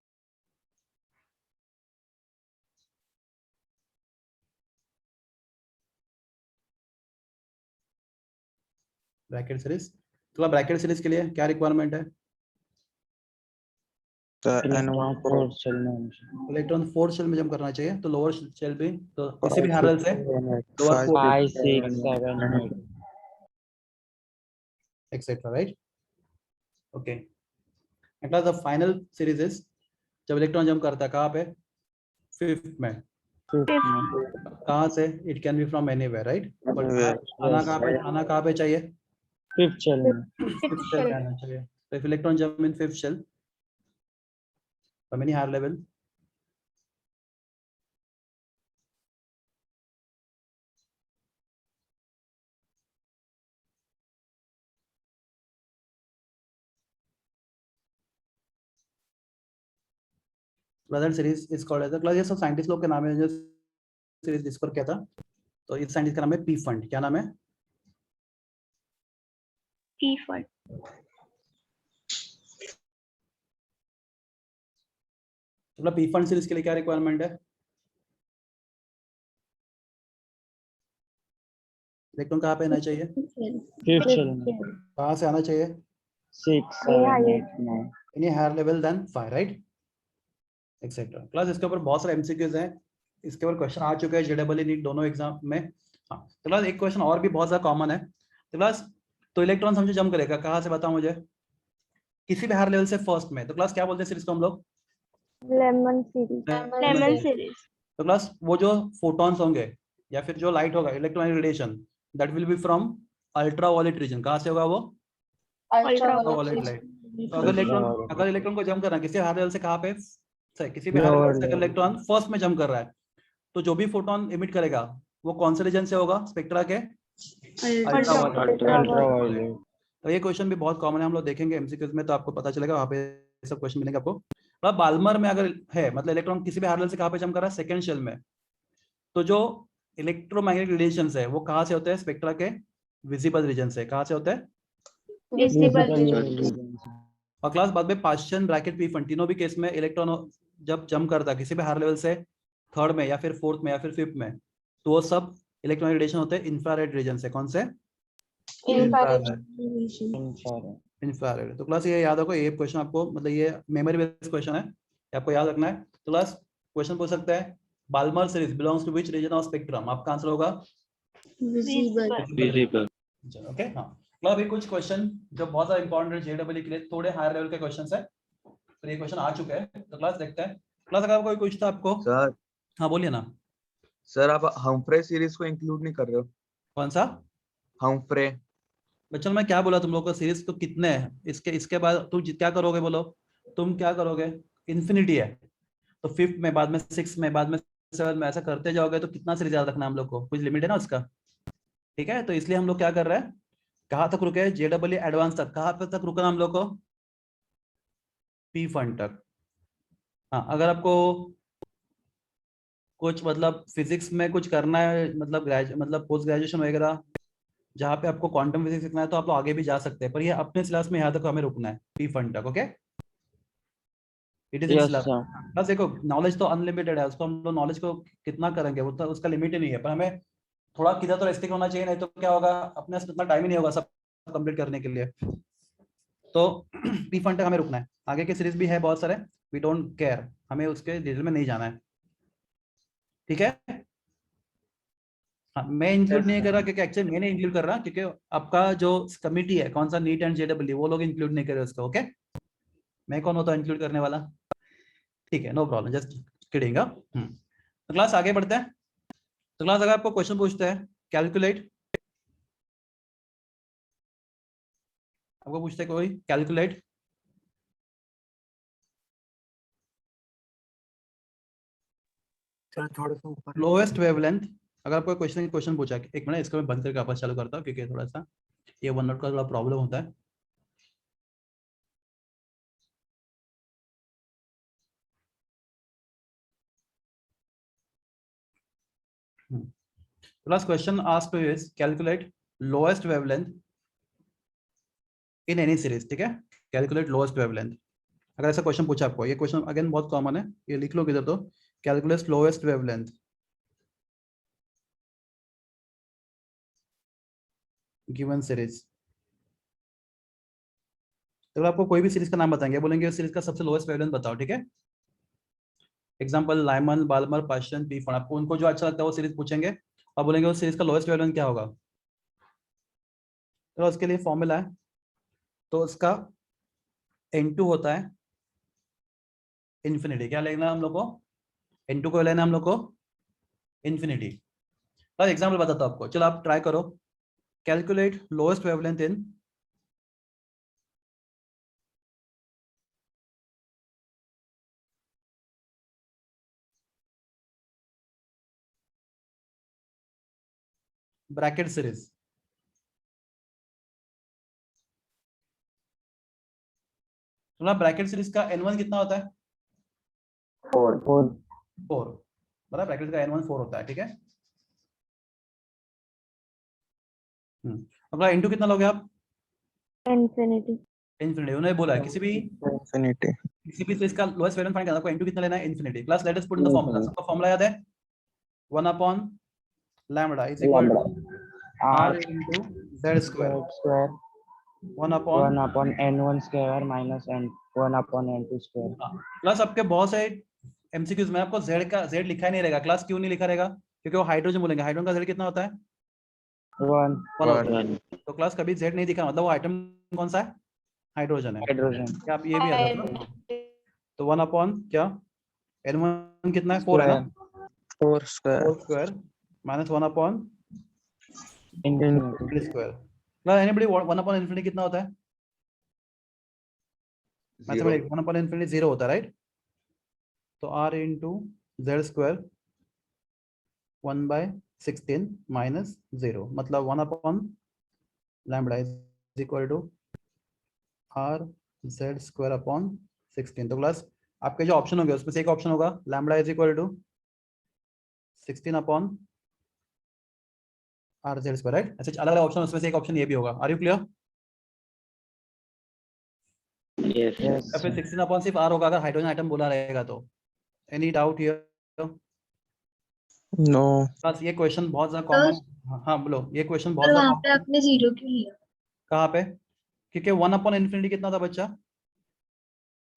Bracket series. तो ब्रैकेट सीरीज के लिए क्या रिक्वायरमेंट है? The electron N1 4th shell में होना चाहिए। इलेक्ट्रॉन फोर्थ शेल में जंप करना चाहिए। तो लोअर शेल भी, तो किसी भी हायर लेवल से 5 5 6 7 8 etcetera, right? Okay. And the final series is जब इलेक्ट्रॉन जंप करता है कहाँ पे? फिफ्थ में। 5th में कहाँ से? It can be from anywhere, right? But Anywhere. आना कहाँ पे? आना कहाँ पे चाहिए? 5th shell में फिफ्थ शेल में आना चाहिए। तो if electron jump in fifth shell from any higher level, that series is called as a class। ये सब साइंटिस्ट लोग के नाम है जो सीरीज डिस्कवर किया था। तो इस साइंटिस्ट का नाम है पी फंड। क्या नाम है? पी फंड मतलब पी फंड सीरीज के लिए क्या रिक्वायरमेंट है? इलेक्ट्रॉन कहाँ पे आना चाहिए? 5th shell में कहाँ से आना चाहिए? 6 7 8 9 एनी हायर लेवल देन 5, राइट? एक्सेट्रा। क्लास इसके ऊपर बहुत सारे एमसीक्यूज हैं, इसके ऊपर क्वेश्चन आ चुके हैं जेडबल नीट दोनों एग्जाम में। हाँ तो क्लास एक क्वेश्चन और भी बहुत ज्यादा कॉमन है। तो क्लास तो इलेक्ट्रॉन समझो जंप करेगा कहाँ से? बताओ मुझे। किसी भी हायर लेवल से फर्स्ट में। तो क्लास क्या बोलते हैं सीरीज को हम लोग? लेमन सीरीज लेमन सीरीज तो क्लास वो जो फोटॉन्स होंगे या फिर जो लाइट होगा, electronic radiation, that will be from ultraviolet region. कहाँ से होगा वो? Ultraviolet light. तो अगर इलेक्ट्रॉन को जंप करना किसी हायर लेवल से, कहाँ पे? किसी भी हायर लेवल से अगर इलेक्ट्रॉन फर्स्ट में जंप कर रहा है, तो जो भी फोटोन इमिट करेगा वो कौन से रीजन से होगा स्पेक्ट्रा के? ultraviolet तो ये क्वेश्चन भी बहुत कॉमन है, हम लोग देखेंगे एमसीक्यूज में, तो आपको पता चलेगा वहाँ पे सब क्वेश्चन मिलेंगे आपको। मतलब बाल्मर में अगर है, मतलब इलेक्ट्रॉन किसी भी हार्ड लेवल से कहाँ पे जम कर रहा है, सेकंड शेल में, तो जो इलेक्ट्रोमैग्नेटिक रेडिएशंस है वो कहाँ से होते हैं, स्पेक्ट्रा के विजिबल रीजन से। कहाँ से होते हैं? Visible Visible region. regions. और क्लास बाद में पास्चन ब्रैकेट पी फन, तीनों भी केस में इलेक्ट्रॉन जब जम करता है किसी भी हायर लेवल से थर्ड में या फिर फोर्थ में या फिर फिफ्थ में, तो वो सब इलेक्ट्रॉनिक रेडिएशन होते हैं इंफ्रारेड रीजन से। कौन से? Infrared. Infrared. इंफ्रारेड। तो क्लास ये याद रखो, ये क्वेश्चन आपको, मतलब ये मेमोरी बेस्ड क्वेश्चन है, ये आपको याद रखना है। तो क्लास क्वेश्चन पूछ सकता है, Balmer series belongs to which region of spectrum? आपका आंसर होगा Visible. ओके। हाँ, मतलब अभी कुछ क्वेश्चन जो बहुत ज्यादा इंपॉर्टेंट है जेडब्ल्यू के लिए, थोड़े हायर लेवल के क्वेश्चन है, तो ये क्वेश्चन आ चुके हैं। तो क्लास देखते हैं। क्लास अगर कोई पूछता आपको, सर हाँ बोलिए ना। सर आप हम्फ्रे सीरीज को इंक्लूड नहीं कर रहे हो? कौन सा? हम्फ्रे। बच्चों मैं क्या बोला तुम लोगों को, सीरीज तो कितने हैं, इसके बाद तुम क्या करोगे, बोलो तुम क्या करोगे? इन्फिनिटी है, तो फिफ्थ में, बाद में सिक्स में, बाद में सेवन में, ऐसा करते जाओगे तो कितना सीरीज याद रखना है हम लोग को, कुछ लिमिट है ना उसका। ठीक है, तो इसलिए हम लोग क्या कर रहे हैं, कहाँ तक रुके, जेडब्ल्यू एडवांस तक, कहाँ पे तक रुकना हम लोग को, पी फंड तक। हाँ, अगर आपको कुछ मतलब फिजिक्स में कुछ करना है, मतलब पोस्ट ग्रेजुएशन वगैरह, जहाँ पे आपको क्वांटम फिजिक्स सीखना है, तो आप लोग आगे भी जा सकते हैं, पर ये अपने सिलेबस में यहाँ तक हमें रुकना है, पी फंड तक। Okay, it is in Yes, syllabus. sir. बस देखो, नॉलेज तो अनलिमिटेड है, उसको हम लोग नॉलेज को कितना करेंगे, वो तो उसका लिमिट ही नहीं है, पर हमें थोड़ा किधर तो रेस्ट्रिक्ट होना चाहिए, नहीं तो क्या होगा, अपने पास इतना टाइम ही नहीं होगा सब कंप्लीट करने के लिए। तो पी फंड तक हमें रुकना है, आगे के सीरीज भी है बहुत सारे, वी डोंट केयर, हमें उसके डिटेल में नहीं जाना है। ठीक है, हाँ, मैं इंक्लूड नहीं कर रहा क्योंकि एक्चुअली मैंने इंक्लूड कर रहा क्योंकि आपका जो कमिटी है, कौन सा, नीट एंड जेडब्ल्यू, वो लोग इंक्लूड नहीं कर रहे उसका। ओके, मैं कौन होता इंक्लूड करने वाला? ठीक है, नो प्रॉब्लम, जस्ट किडिंग। तो क्लास आगे बढ़ते हैं। तो क्लास अगर आपको क्वेश्चन पूछते हैं, कैलकुलेट, आपको पूछते हैं कोई कैलकुलेट थोड़ा सा ऊपर लोएस्ट वेवलेंथ, अगर आपको क्वेश्चन पूछा, एक मिनट इसको मैं बंद करके वापस चालू करता हूँ क्योंकि थोड़ा सा ये वन नोट का थोड़ा प्रॉब्लम होता है। Last question asked to you is calculate lowest wavelength in any series। ठीक है, कैलकुलेट लोएस्ट वेवलेंथ, अगर ऐसा क्वेश्चन पूछा आपको, ये क्वेश्चन अगेन बहुत कॉमन है, ये लिख लो किधर, तो calculate lowest wavelength given series. तो आपको कोई भी सीरीज का नाम बताएंगे, बोलेंगे उस सीरीज का सबसे लोएस्ट वेवलेंथ बताओ। ठीक है, example Lyman, Balmer, Paschen, Pfund, आपको उनको जो अच्छा लगता है वो सीरीज पूछेंगे और बोलेंगे उस सीरीज का लोएस्ट वेवलेंथ क्या होगा। तो उसके लिए फॉर्मूला है, तो उसका N2 होता है इन्फिनिटी। क्या लेना हम लोग को, N2 को लेना हम लोग को इन्फिनिटी। तो एग्जांपल बताता हूं आपको, चलो आप ट्राई करो, calculate lowest wavelength in bracket series. तो ब्रैकेट सीरीज का N1 कितना होता है, 4. 4, मतलब ब्रैकेट का N1 4 होता है। ठीक है, अगला N2 कितना लोगे आप, Infinity. इन्फिनिटी। उन्होंने बोला है किसी भी Infinity. सीरीज का लोएस्ट वेवलेंथ फाइंड करना, आपको N2 कितना लेना है, infinity. Plus let us put in the formula, सबका फॉर्मूला याद है, 1 upon lambda is equal to R into Z square, Square. 1 upon 1 upon N1 square minus N1 upon N2 square. Class. आपके बहुत से एमसीक्यूज में आपको Z का Z लिखा ही नहीं रहेगा। क्लास क्यों नहीं लिखा रहेगा, क्योंकि वो हाइड्रोजन बोलेंगे, हाइड्रोजन का Z कितना होता है, 1. 1 होता है। तो क्लास कभी Z नहीं दिखा, मतलब वो आइटम कौन सा है, हाइड्रोजन है। Hydrogen. क्या आप ये भी याद रखना, तो 1 अपॉन क्या, N1 कितना है, 4 है ना, 4 square. 4 square minus 1 upon Infinity. Square. Class anybody 1 upon infinity कितना होता है, मैथमेटिक्स 1 अपॉन इन्फिनिटी 0 होता है, राइट। तो R into Z square 1/16 minus 0, मतलब 1 upon lambda is equal to R Z square upon 16। तो क्लास आपके जो ऑप्शन होंगे उसमें से एक ऑप्शन होगा lambda is equal to 16 upon R Z square, right? ऐसे अलग अलग ऑप्शन, उसमें से एक ऑप्शन ये भी होगा। Are you clear? Yes. या फिर 16 अपॉन सिर्फ आर होगा अगर हाइड्रोजन आइटम बोला रहेगा तो? Any doubt here? No. बस ये क्वेश्चन बहुत ज्यादा कॉमन। हाँ बोलो, ये क्वेश्चन बहुत पर ज्यादा वहाँ पे आपने 0 क्यों लिया? कहाँ पे? क्योंकि 1 अपॉन इन्फिनिटी कितना था बच्चा?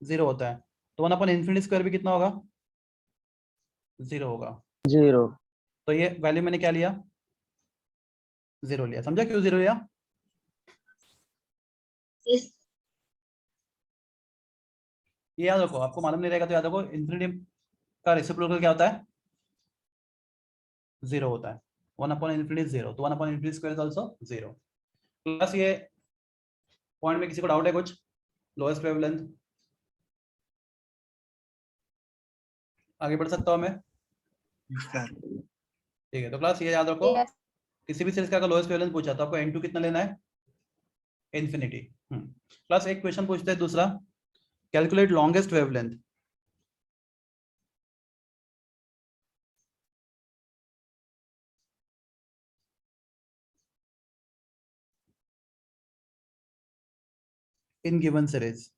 0 होता है, तो 1 अपॉन इन्फिनिटी स्क्वायर भी कितना होगा? 0 होगा। 0. तो ये वैल्यू मैंने क्या लिया? 0 लिया। समझा क्यों 0 लिया? Yes. ये याद रखो, आपको मालूम नहीं रहेगा तो याद रखो, इन्फिनिटी का रेसिप्रोकल क्या होता है? 0 होता है। 1 अपॉन इन्फिनिटी 0, तो 1 upon infinity square is also 0। Plus ये पॉइंट में किसी को डाउट है कुछ? लोएस्ट वेवलेंथ आगे बढ़ सकता हूं मैं? ठीक है, तो क्लास ये याद रखो, Yes. किसी भी सीरीज का अगर लोएस्ट वेवलेंथ पूछा तो आपको n2 कितना लेना है? इन्फिनिटी। क्लास एक क्वेश्चन पूछते हैं दूसरा, calculate longest wavelength. In given series.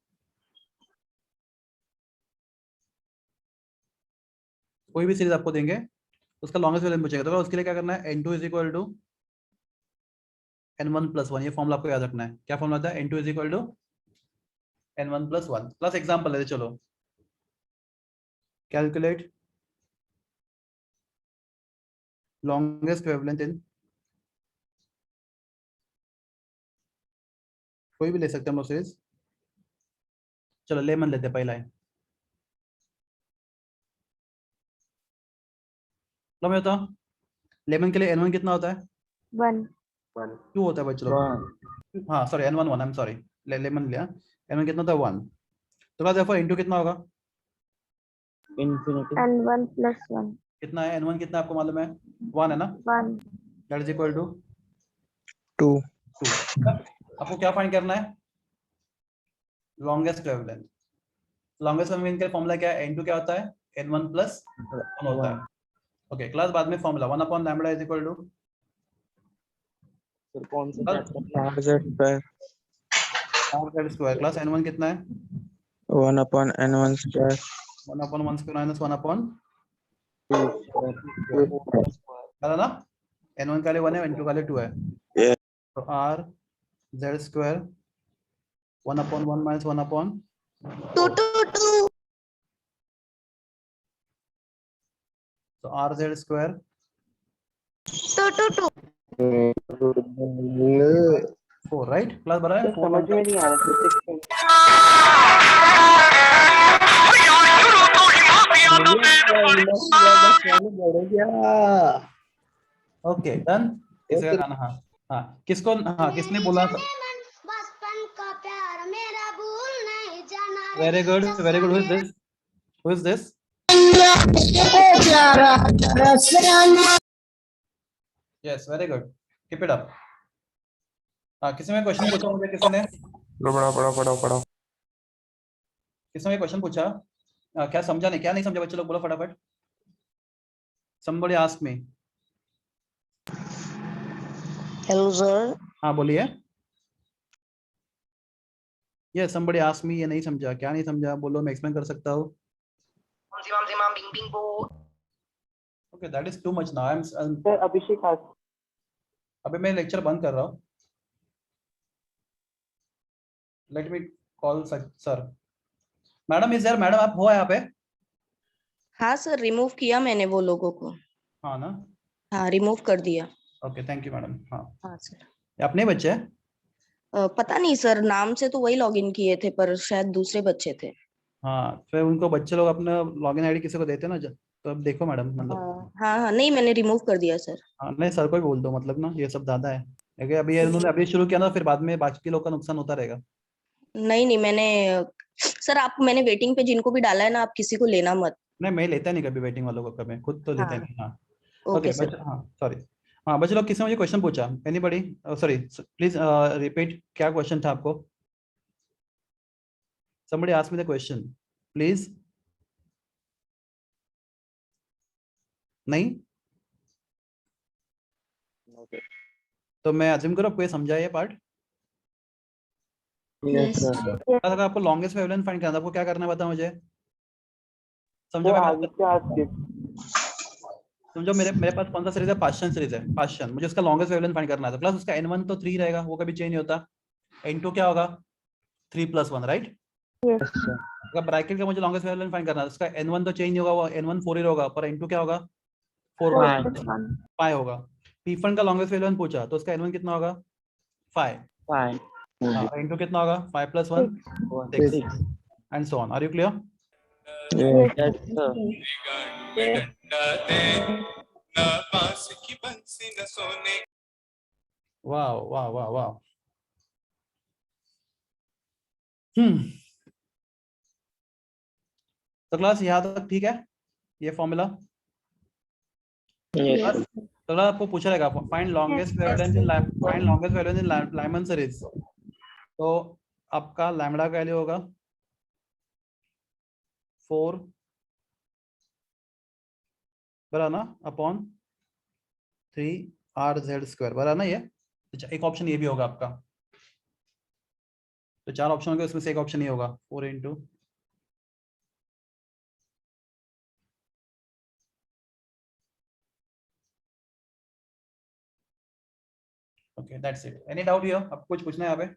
कोई भी सीरीज आपको देंगे उसका लॉन्गेस्ट वेवलेंथ पूछेगा, तो उसके लिए क्या करना है? n2 is equal to n1 plus 1। ये फॉर्मूला आपको याद रखना है। क्या फॉर्मूला था? n2 is equal to n1 plus 1। Plus example लेते चलो, कैलकुलेट लॉन्गेस्ट वेवलेंथ इन, कोई भी ले सकते हैं हम लोग सीरीज। चलो लेमन लेते हैं पहला है। लो मैं बताऊं, लेमन के लिए n1 कितना होता है? 1. 2 होता है बच्चों। 1. हाँ sorry, n1 1, I am sorry, lemon लिया। n1 कितना था? 1। तो क्या देखो n2 कितना होगा? Infinity. N1 plus 1. कितना है n1? कितना आपको मालूम है? 1 है ना? 1. That is equal to 2. 2। आपको क्या फाइंड करना है? Longest wavelength. लॉन्गेस्ट वेवलेंथ का फॉर्मूला क्या है? n2 क्या होता है? n1 प्लस 1 होता है। ओके क्लास, बाद में formula 1 upon lambda is equal to फिर कौन सा बस chapter? R Z square. r का स्क्वायर। क्लास n1 कितना है? 1 upon N1 square. 1 upon 1 square minus 1 upon 2. है ना? n1 का लिए 1 है, n2 का लिए 2 है। Yeah. तो r z square 1 upon 1 minus 1 upon 2। तो r z square 4, right? Class बना है 4 समझ में नहीं आ रहा ओके डन। इसका गाना, हाँ हाँ, किसको, हाँ किसने बोला? बचपन का प्यार मेरा भूल नहीं जाना। Very good, very good. Who is this? Who is this? Yes, very good, keep it up. हाँ, किसी ने क्वेश्चन पूछा मुझे? किसी ने किसने क्वेश्चन पूछा? क्या समझा नहीं, क्या नहीं समझा बच्चे लोग? बोलो फटाफट। somebody ask me। Hello sir. हाँ बोलिए। ये somebody ask me, ये नहीं समझा, क्या नहीं समझा बोलो, मैं एक्सप्लेन कर सकता हूँ। Okay that is too much now. I am Abhishek अभी मैं लेक्चर बंद कर रहा हूँ। Let me call sir. Madam is there? Madam आप हो यहाँ पे? हाँ सर, रिमूव किया मैंने वो लोगों को। हाँ ना? हाँ, रिमूव कर दिया। Okay thank you madam. हाँ, हाँ सर। ये अपने बच्चे हैं? पता नहीं सर, नाम से तो वही लॉगिन किए थे पर शायद दूसरे बच्चे थे। हाँ, फिर उनको बच्चे लोग अपना लॉगिन आईडी किसी को देते ना तो अब देखो मैडम, मतलब हाँ हाँ, नहीं मैंने रिमूव कर दिया सर। हाँ, नहीं सर को ही बोल दो, मतलब ना ये सब ज्यादा है। क्योंकि अभी उन्होंने अभी शुरू किया ना, फिर बाद में बाकी लोग का नुकसान होता रहेगा। नहीं नहीं, मैंने सर, आप मैंने वेटिंग पे जिनको भी डाला है ना, आप किसी को लेना मत। नहीं मैं लेता नहीं कभी वेटिंग वालों को, कभी खुद तो लेता हाँ, नहीं। हाँ ओके ओके सर। बच्चे, हाँ सॉरी। हाँ बच्चे लोग, किसी ने मुझे क्वेश्चन पूछा? एनीबॉडी? सॉरी प्लीज रिपीट, क्या क्वेश्चन था आपको? somebody ask me the question please। नहीं? तो मैं अज्यूम करूँ आपको ये समझा ये पार्ट? Yes, sir. अगर आपको लॉन्गेस्ट वेवलेंथ फाइंड करना है, आपको क्या करना है बता मुझे, समझो सर मैं आगे क्या आगे समझो मेरे पास कौन सा सीरीज है, पास्शन सीरीज है, पास्शन, मुझे उसका लॉन्गेस्ट वेवलेंथ फाइंड करना है, तो प्लस उसका n1 तो 3 रहेगा, वो कभी चेंज नहीं होता, n2 क्या होगा 3 + 1, राइट? Yes, sir. अगर ब्रैकेट का मुझे लॉन्गेस्ट वेवलेंथ फाइंड करना है, उसका n1 तो चेंज नहीं होगा, वो n1 4 ही होगा, पर n2 क्या होगा 4 Five. 5 होगा। p1 का लॉन्गेस्ट वेवलेंथ पूछा तो उसका n1 कितना होगा 5, Five. हाँ, n2 कितना होगा 5 + 1 One. 6 Six. And so on. Are you clear? Yes. Yes, sir. वाह वाह वाह वाह। हम्म, तो क्लास यहाँ तक ठीक है, ये फॉर्मूला? Yes, sir. तो क्लास आपको पूछा रहेगा फाइंड लॉन्गेस्ट वेवलेंथ इन लाइमन सीरीज, तो आपका लैम्बडा का वैल्यू होगा 4 बराबर ना अपॉन 3 r/z² बराबर ना, ये तो एक ऑप्शन ये भी होगा आपका, तो 4 ऑप्शन होंगे उसमें से एक ऑप्शन ये होगा 4 × okay that's it. Any doubt here? आपको कुछ पूछना है यहाँ पे?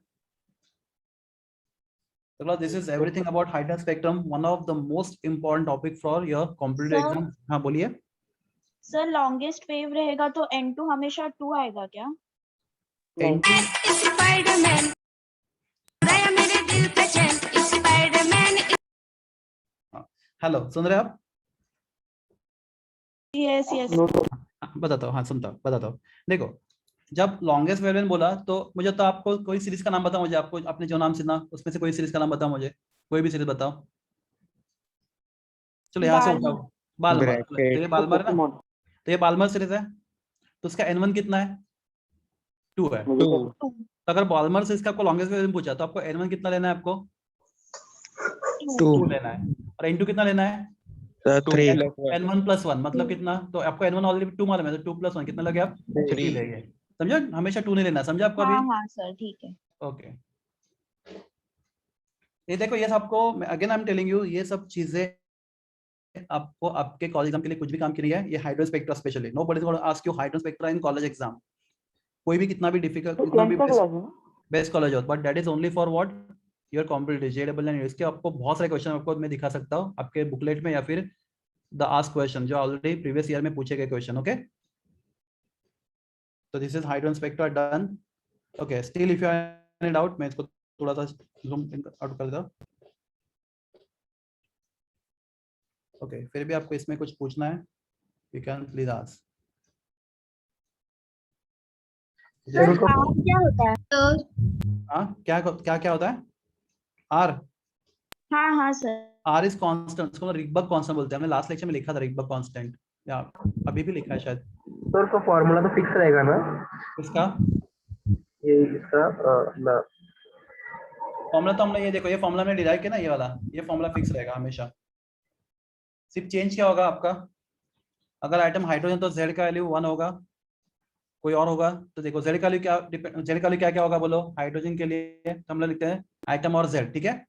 So this is everything about hydrogen spectrum, one of the most important topic for your competitive Sir? exam। हाँ बोलिए। सर लॉन्गेस्ट वेव रहेगा तो n2 हमेशा 2 आएगा क्या? N2 स्पाइडरमैन गया मेरे दिल का चैन स्पाइडरमैन। हेलो सुन रहे हैं आप? यस यस बताता हूँ, हाँ सुनता हूँ, बताता हूँ। देखो जब लॉन्गेस्ट वेवलेंथ बोला तो मुझे तो आपको कोई सीरीज का नाम बताओ, मुझे आपको आपने जो नाम सुना उसमें से कोई सीरीज का नाम बताओ, मुझे कोई भी सीरीज बताओ। चलो यहाँ से उठाओ, बालमर, तो ये बालमर है ना, तो ये बालमर सीरीज है, तो उसका n1 कितना है 2 है। 2. तो अगर बालमर से इसका आपको लॉन्गेस्ट वेवलेंथ पूछा तो आपको n1 कितना लेना है, आपको 2 2. लेना है, और n2 कितना लेना है 3. n1 + 1 मतलब कितना, तो आपको n1 ऑलरेडी 2 मालूम है, तो 2 + 1 कितना लगे आप 3 लेंगे, समझा? हमेशा 2 नहीं लेना, समझा आपको अभी? हाँ हाँ सर ठीक है। ओके ये देखो, ये सबको again I am telling you, ये सब चीजें आपको आपके कॉलेज एग्जाम के लिए कुछ भी काम की नहीं है, ये hydrogen spectra specially, nobody is gonna ask you hydrogen spectra in college exam, कोई भी कितना भी डिफिकल्ट, कितना भी बेस्ट कॉलेज हो, but that is only for what your competitive JEE, इसके आपको बहुत सारे क्वेश्चन आपको मैं दिखा सकता हूँ आपके बुकलेट में, या फिर द आस्क क्वेश्चन जो ऑलरेडी प्रीवियस ईयर में पूछे गए क्वेश्चन। ओके तो this is hydrogen spectra done. Okay still if you have any doubt, मैं इसको थोड़ा सा जूम आउट कर देता हूँ। ओके फिर भी आपको इसमें कुछ पूछना है, you can please ask. Sir R क्या होता है? हाँ क्या क्या क्या होता है आर? हाँ हाँ सर। आर इज कांस्टेंट, उसको रिगबर्ग कांस्टेंट बोलते हैं, हमने लास्ट लेक्चर में लिखा था रिगबर्ग कांस्टेंट, या अभी भी लिखा है शायद। सर का फॉर्मूला तो फिक्स रहेगा ना, इसका ये इसका अपना फॉर्मूला तो हमने ये देखो, ये फॉर्मूला में डिराइव किया ना, ये वाला, ये फॉर्मूला फिक्स रहेगा हमेशा, सिर्फ चेंज क्या होगा आपका, अगर आइटम हाइड्रोजन तो Z का वैल्यू 1 होगा, कोई और होगा तो देखो Z का वैल्यू क्या, Z का वैल्यू क्या क्या होगा बोलो हाइड्रोजन के लिए, तो हम लोग लिखते हैं आइटम और Z, ठीक है?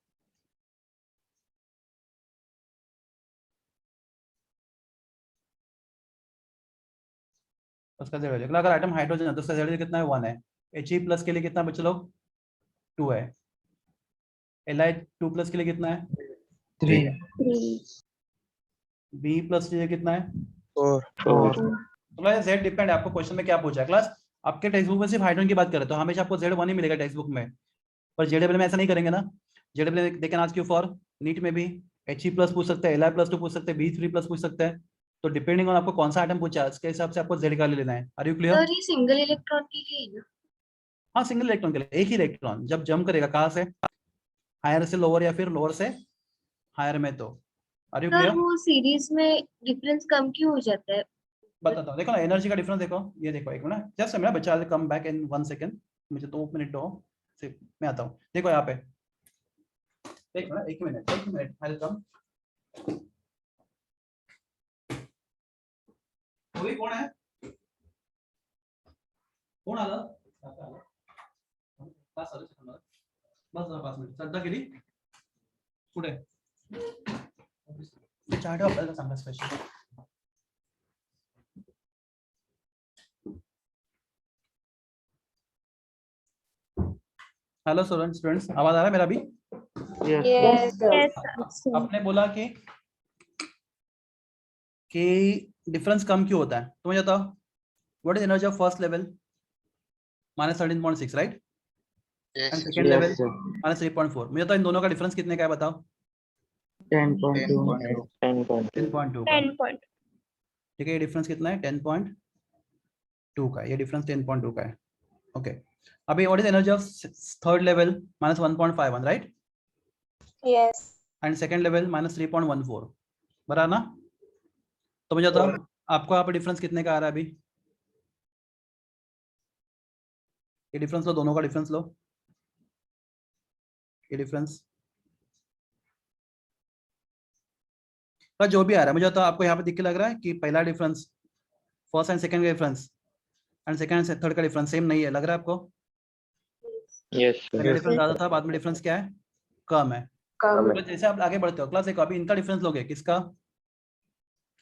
उसका Z वैल्यू, अगर आइटम हाइड्रोजन है तो उसका Z वैल्यू कितना है 1 है। He+ के लिए कितना बच्चे लोग 2 है। Li2+ के लिए कितना है 3 है। B+ के लिए कितना है 4. तो Z डिपेंड है, आपको क्वेश्चन में क्या पूछा है क्लास, आपके टेक्स्ट बुक में सिर्फ हाइड्रोजन की बात करें तो हमेशा आपको Z1 ही मिलेगा टेक्स्ट बुक में, पर JEE में ऐसा नहीं करेंगे ना, JEE they can ask you for, NEET में भी He+ पूछ सकते हैं, Li+2 पूछ सकते हैं, B3+ पूछ सकते हैं, तो डिपेंडिंग ऑन आपको कौन सा आइटम पूछा है उसके हिसाब से आपको Z का लेना है। Are you clear? सर ये सिंगल इलेक्ट्रॉन के लिए है ना? हाँ सिंगल इलेक्ट्रॉन के लिए, एक ही इलेक्ट्रॉन जब जंप करेगा कहाँ से, हायर से लोअर या फिर लोअर से हायर में, तो आर यू सर क्लियर? वो सीरीज में डिफरेंस कम क्यों हो जाता है? बताता हूँ, देखो ना एनर्जी का डिफरेंस देखो, ये देखो एक मिनट जस्ट मेरा बच्चा कम बैक इन 1 सेकंड, मुझे 2 मिनट दो, मैं आता हूँ। देखो यहाँ पे एक मिनट आई विल कम। कोई कोण आहे कोण आलं बस जरा 5 मिनिट श्रद्धा केली पुढे चार्ट आपल्याला सांगा स्पेशल हेलो स्टूडेंट्स आवाज आ रहा है मेरा भी Yes, sir. आपने बोला कि डिफरेंस कम क्यों होता है तो मुझे बताओ what is energy of first level -13.6 right and second level -3.4 मुझे तो इन दोनों का डिफरेंस कितने का है बताओ 10.2 10.2 का 10 point. ठीक है ये डिफरेंस कितना है 10.2 का ये डिफरेंस 10.2 का है ओके अभी what is energy of third level -1.51 right Yes. And second level -3.14 बराबर ना तो मुझे बताओ आपको यहाँ पे डिफरेंस कितने का आ रहा है अभी ये डिफरेंस लो दोनों का डिफरेंस लो ये डिफरेंस का जो भी आ रहा है मुझे तो आपको यहाँ पे दिख के लग रहा है कि पहला डिफरेंस फर्स्ट एंड सेकंड का difference and second and third का डिफरेंस सेम नहीं है लग रहा है आपको यस पहले डिफरेंस ज्यादा था बाद में डिफरेंस क्या है कम है Come. तो जैसे आप आगे बढ़ते हो क्लास एक अभी इनका डिफरेंस लोगे किसका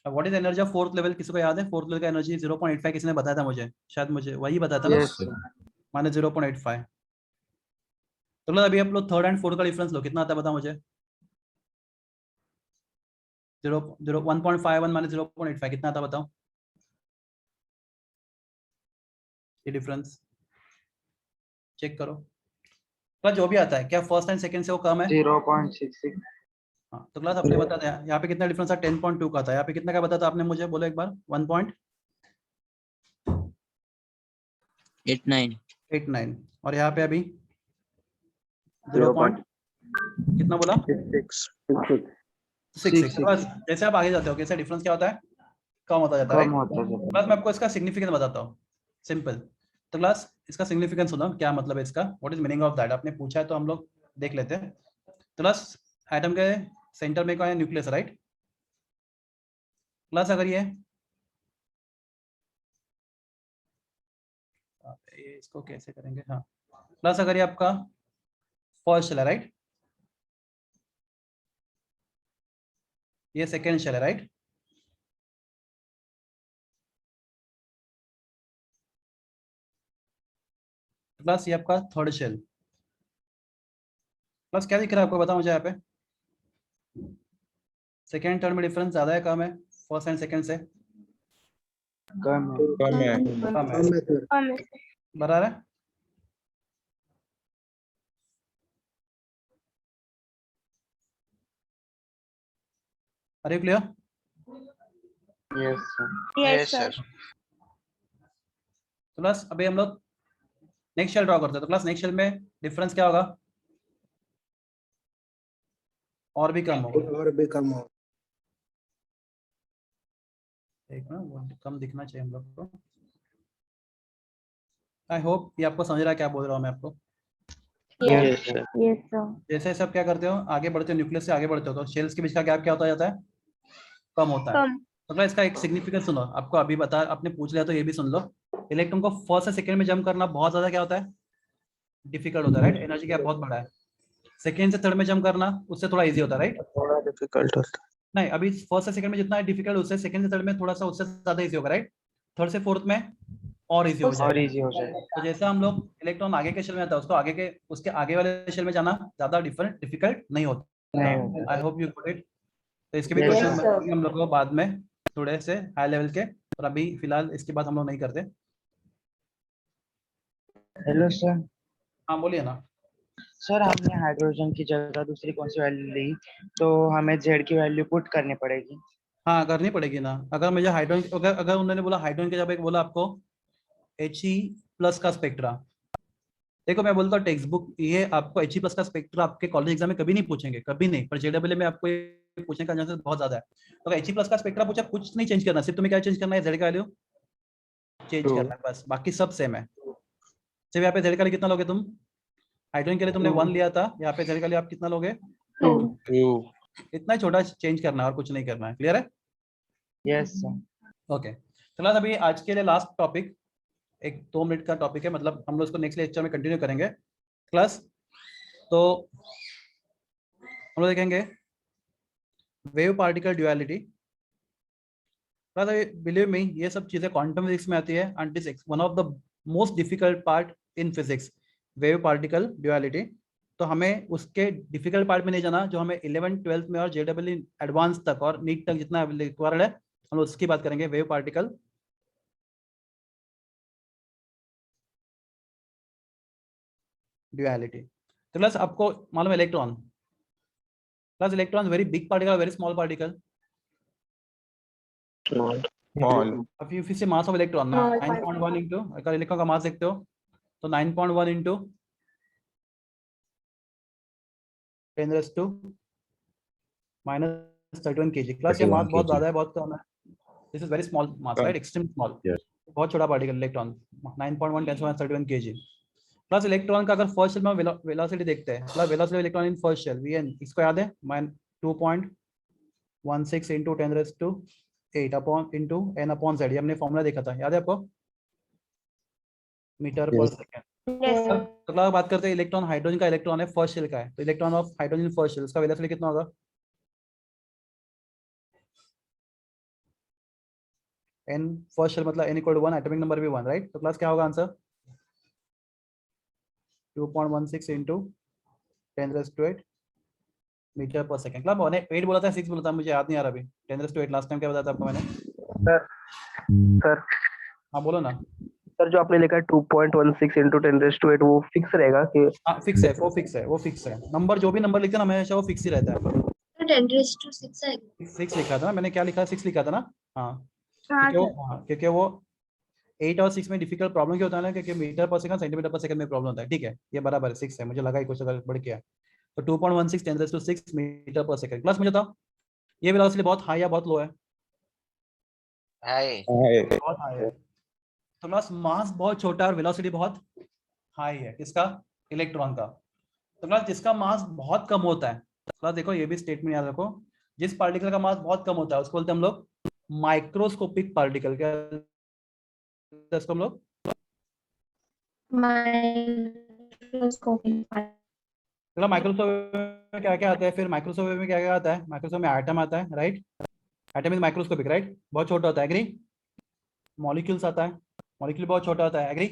what is energy of fourth level किसी को याद है फोर्थ लेवल का एनर्जी 0.85 किसी ने बताया था मुझे शायद मुझे वही बताया था ना Yes, sir. -0.85 तो मतलब अभी आप लोग थर्ड एंड फोर्थ का डिफरेंस लो कितना आता है बताओ मुझे 1.51 -0.85 कितना आता है बताओ ये डिफरेंस चेक करो क्लास जो भी आता है क्या फर्स्ट एंड सेकंड से वो कम है 0.66 हाँ तो क्लास अपने बताते हैं यहाँ पे कितना डिफरेंस था 10.2 का था यहाँ पे कितने का बताया था आपने मुझे बोलो एक बार 1.89 और यहाँ पे अभी 0. कितना बोला 6 बस जैसे आप आगे जाते हो कैसे डिफरेंस क्या होता है कम होता जाता है कम right? होता है क्लास मैं आपको इसका सिग्निफिकेंस बताता हूँ सिंपल तो क्लास इसका सिग्निफिकेंस सुनो क्या मतलब है इसका what is meaning of that आपने पूछा है तो हम लोग देख लेते हैं तो क्लास एटम के सेंटर में क्या है न्यूक्लियस राइट क्लास अगर ये इसको कैसे करेंगे हाँ क्लास अगर ये आपका फर्स्ट शेल है राइट ये सेकेंड शेल है राइट प्लस ये आपका थर्ड शेल प्लस क्या दिख रहा है आपको बताओ मुझे यहाँ पे सेकेंड थर्ड में डिफरेंस ज्यादा है कम है फर्स्ट एंड सेकेंड से कम है कम है बराबर है अरे clear yes sir Yes, sir. तो प्लस अभी हम लोग नेक्स्ट शेल ड्रॉ करते हैं तो प्लस नेक्स्ट शेल में डिफरेंस क्या होगा और भी कम होगा एक ना वो कम दिखना चाहिए हम लोग को आई होप ये आपको समझ रहा है क्या बोल रहा हूँ मैं आपको Yes, sir. जैसे सब क्या करते हो आगे बढ़ते हो न्यूक्लियस से आगे बढ़ते हो तो शेल्स के बीच का गैप क्या होता जाता है कम होता है कम. तो इसका एक सिग्निफिकेंस सुनो आपको अभी बता आपने पूछ लिया तो ये भी सुन लो इलेक्ट्रॉन को फर्स्ट से सेकंड में जंप करना बहुत ज्यादा क्या होता है डिफिकल्ट होता है राइट एनर्जी गैप बहुत बड़ा है सेकंड से थर्ड में जंप करना उससे थोड़ा इजी होता है राइट थोड़ा डिफिकल्ट होता नहीं अभी फर्स्ट से सेकंड में जितना डिफिकल्ट उससे सेकंड से थर्ड में थोड़ा सा उससे ज्यादा इजी होगा राइट थर्ड से फोर्थ में और इजी हो और जाएगा इजी हो जाएगा तो जैसा हम लोग इलेक्ट्रॉन आगे के शेल में आता है उसको आगे के उसके आगे वाले शेल में जाना ज्यादा डिफिकल्ट नहीं होता नहीं होता I hope you got it तो इसके भी Yes, क्वेश्चन sir. हम लोग को बाद में थोड़े से हाई लेवल के और अभी फिलहाल इसके बाद हम लोग नहीं करते हेलो सर हाँ बोलिए ना सर हमने हाइड्रोजन की जगह दूसरी कौन सी वैल्यू ली तो हमें जेड की वैल्यू पुट करनी पड़ेगी हाँ करनी पड़ेगी ना अगर मुझे हाइड्रोजन अगर उन्होंने बोला हाइड्रोजन के जब एक बोला आपको He+ का स्पेक्ट्रा देखो मैं बोलता हूँ टेक्स्ट बुक ये आपको He+ का स्पेक्ट्रा आपके कॉलेज एग्जाम में कभी नहीं पूछेंगे कभी नहीं पर JEE में आपको ये पूछने का चांसेस बहुत ज्यादा है तो He+ का स्पेक्ट्रा पूछा कुछ नहीं चेंज करना सिर्फ तुम्हें क्या चेंज करना है Z का वैल्यू चेंज करना है बस बाकी सब सेम है सिर्फ यहाँ पे Z का वैल्यू कितना लोगे तुम हाइड्रोजन के लिए तुमने 1 लिया था यहाँ पे Z का वैल्यू आप कितना लोगे 2 इतना छोटा चेंज करना है और कुछ नहीं करना है क्लियर है यस सर ओके क्लास अभी आज के लिए लास्ट टॉपिक, एक 2 मिनट का टॉपिक है, मतलब हम लोग उसको नेक्स्ट लेक्चर में कंटिन्यू करेंगे क्लास। तो हम लोग देखेंगे wave particle duality. Class believe me, ये सब चीजें क्वांटम फिजिक्स में आती है and this one of the most difficult part in physics, wave particle duality. तो हमें उसके डिफिकल्ट पार्ट में नहीं जाना, जो हमें 11th 12th में और JEE एडवांस तक और नीट तक जितना रिक्वायर्ड है हम लोग उसकी बात करेंगे, वेव पार्टिकल ड्यूअलिटी। तो क्लास आपको मालूम है electron, class electron very big particle, very small particle. Small. अब if you say mass of electron, 9.1 into, अगर इलेक्ट्रॉन का मास देखते हो तो 9.1 into 10⁻⁻³ kg। क्लास ये मास बहुत ज्यादा है, बहुत कम है। This is very small mass, right, extreme small, बहुत छोटा particle electron, 9.1 10⁻31 kg। Plus electron का अगर फर्स्ट शेल में वेलोसिटी देखते हैं, plus velocity electron in first shell Vn, इसको याद है, 2.16 into 10⁸ upon into n upon z, ये हमने फॉर्मूला देखा था, याद है आपको, मीटर पर सेकेंड। Yes, sir. तो क्लास बात करते हैं इलेक्ट्रॉन, हाइड्रोजन का इलेक्ट्रॉन है, फर्स्ट शेल का है, तो electron of hydrogen first shell, उसका वेलोसिटी कितना होगा, n फर्स्ट शेल मतलब n = 1, एटॉमिक नंबर भी 1, राइट। तो क्लास क्या होगा आंसर, 2.16 into 10⁻⁸ मीटर पर सेकंड। क्लास मैंने 8 बोला था 6 बोला था, मुझे याद नहीं आ रहा अभी। 10⁻⁸ लास्ट टाइम क्या बताया था आपको मैंने? सर हाँ बोलो ना। सर जो आपने लिखा है 2.16 into 10⁻⁸ वो फिक्स रहेगा कि? हाँ फिक्स है, वो फिक्स है, वो फिक्स है। नंबर जो भी नंबर लिखते हैं ना हमेशा वो फिक्स ही रहता है। 10⁻⁶ है। 6 लिखा था ना मैंने, क्या लिखा, 6 लिखा था ना। हाँ हाँ, क्योंकि वो 8 और 6 में डिफिकल्ट प्रॉब्लम क्या होता है ना, क्योंकि मीटर पर सेकंड सेंटीमीटर पर सेकंड में प्रॉब्लम होता है। ठीक है, ये बराबर है, 6 है, मुझे लगा ही कुछ अगर बढ़ गया। तो 2.16 10⁻⁶ मीटर पर सेकंड। प्लस मुझे था ये वेलोसिटी बहुत हाई या बहुत लो है? बहुत हाई है। तो प्लस मास बहुत छोटा है और वेलोसिटी बहुत हाई है, किसका, इलेक्ट्रॉन का। तो प्लस जिसका मास बहुत कम होता है, प्लस देखो ये भी स्टेटमेंट याद रखो, जिस पार्टिकल का मास बहुत कम होता है उसको बोलते हैं हम लोग माइक्रोस्कोपिक पार्टिकल। क्या इसको हम लोग माइक्रोस्कोप में क्या क्या आता है, फिर माइक्रोस्कोप में क्या क्या आता है, माइक्रोस्कोप में एटम आता है, right, atom is microscopic, right, बहुत छोटा होता है, एग्री। मॉलिक्यूल्स आता है, मॉलिक्यूल बहुत छोटा होता है, एग्री।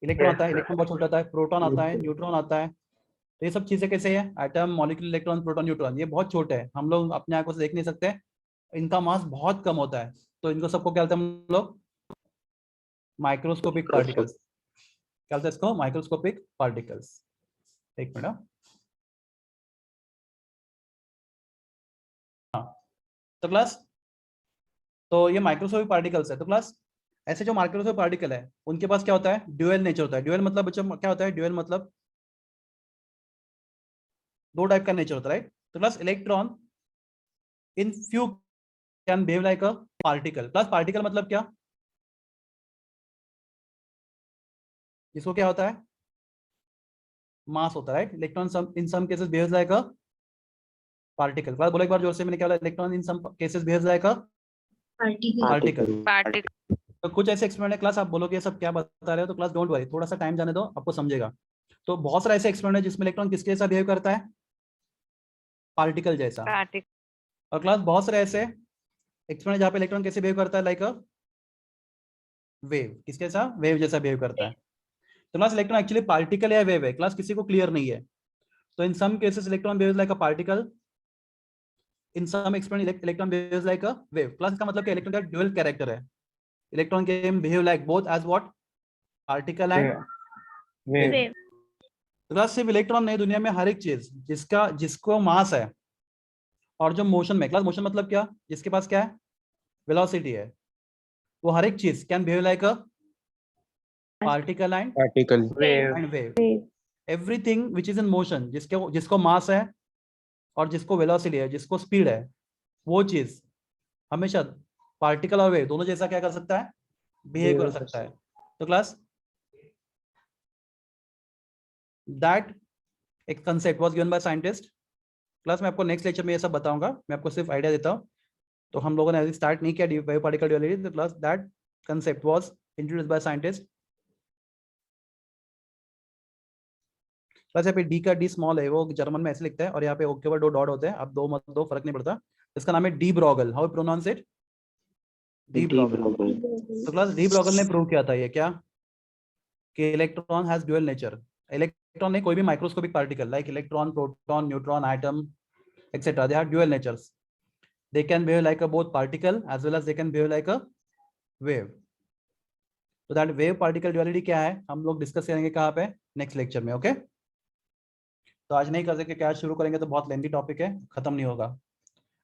इलेक्ट्रॉन आता है, इलेक्ट्रॉन बहुत छोटा होता है, प्रोटॉन आता है, न्यूट्रॉन आता है। तो ये सब चीजें कैसे है, atom, molecule, electron, proton, neutron, ये बहुत छोटे हैं, हम लोग अपने आंखों से देख नहीं सकते, इनका मास बहुत कम होता है। तो इनको सबको क्या बोलते हैं हम लोग, माइक्रोस्कोपिक पार्टिकल्स। क्या बोलते हैं इसको, माइक्रोस्कोपिक पार्टिकल्स। एक मिनट, तो क्लास, तो ये माइक्रोस्कोपिक पार्टिकल्स है। तो क्लास ऐसे जो माइक्रोस्कोपिक पार्टिकल है उनके पास क्या होता है, ड्यूअल नेचर होता है। ड्यूअल मतलब बच्चों क्या होता है, ड्यूअल मतलब 2 टाइप का नेचर होता है, राइट। तो class electron in few can behave like a particle. Class particle मतलब क्या, इसको क्या होता है, मास होता है, right. Electron in some cases behaves like a particle. Class बोलो एक बार जोर से, मैंने क्या बोला, electron in some cases behaves like a particle. तो कुछ ऐसे एक्सपेरिमेंट है क्लास, आप बोलोगे ये सब क्या बता रहे हो, तो क्लास डोंट वरी, थोड़ा सा टाइम जाने दो, आपको समझेगा। तो बहुत सारे ऐसे एक्सपेरिमेंट है जिसमें इलेक्ट्रॉन किसके जैसा बिहेव करता है, पार्टिकल जैसा। और क्लास बहुत सारे ऐसे एक्सपेरिमेंट जहाँ पे इलेक्ट्रॉन कैसे बिहेव करता है, लाइक अ वेव, किसके जैसा, वेव जैसा बिहेव करता है। तो क्लास इलेक्ट्रॉन एक्चुअली पार्टिकल या वेव है, क्लास किसी को क्लियर नहीं है। तो in some cases electron behaves like a particle, in some experiment electron behaves like a wave. Class इसका मतलब कि इलेक्ट्रॉन का ड्यूअल कैरेक्टर है, electron can behave like both as what, particle and wave. Wave. तो class सिर्फ electron नहीं, दुनिया में हर एक चीज जिसको मास है और जो मोशन में, क्लास मोशन मतलब क्या, जिसके पास क्या है, वेलोसिटी है, वो हर एक चीज can behave like a particle and wave. Everything which is in motion, जिसको मास है और जिसको वेलोसिटी है, जिसको स्पीड है, वो चीज हमेशा पार्टिकल और वेव दोनों जैसा क्या कर सकता है, बिहेव कर सकता है। तो क्लास दैट एक concept was given by scientist. Class मैं आपको नेक्स्ट लेक्चर में ये सब बताऊंगा, मैं आपको सिर्फ आइडिया देता हूँ। तो हम लोगों ने अभी स्टार्ट नहीं किया वेव पार्टिकल ड्यूअलिटी। तो class that concept was introduced by scientist? बस यहाँ पे डी का डी स्मॉल है, वो जर्मन में ऐसे लिखता है और यहाँ पे ओ के ऊपर 2 डॉट होते हैं, अब 2 मत दो, फर्क नहीं पड़ता। इसका नाम है de Broglie. How pronounce it? De Broglie. तो क्लास डी ब्रॉगल ने प्रूव किया था ये क्या, कि electron has dual nature. Electron ने कोई भी microscopic particle like electron, proton, neutron, atom etcetera, they have dual natures. They can behave like a both particle as well as they can behave like a wave. So that wave particle duality क्या है हम लोग discuss करेंगे कहाँ पे, next lecture में। Okay तो आज नहीं कर सके, क्या शुरू करेंगे तो बहुत लेंथी टॉपिक है, खत्म नहीं होगा।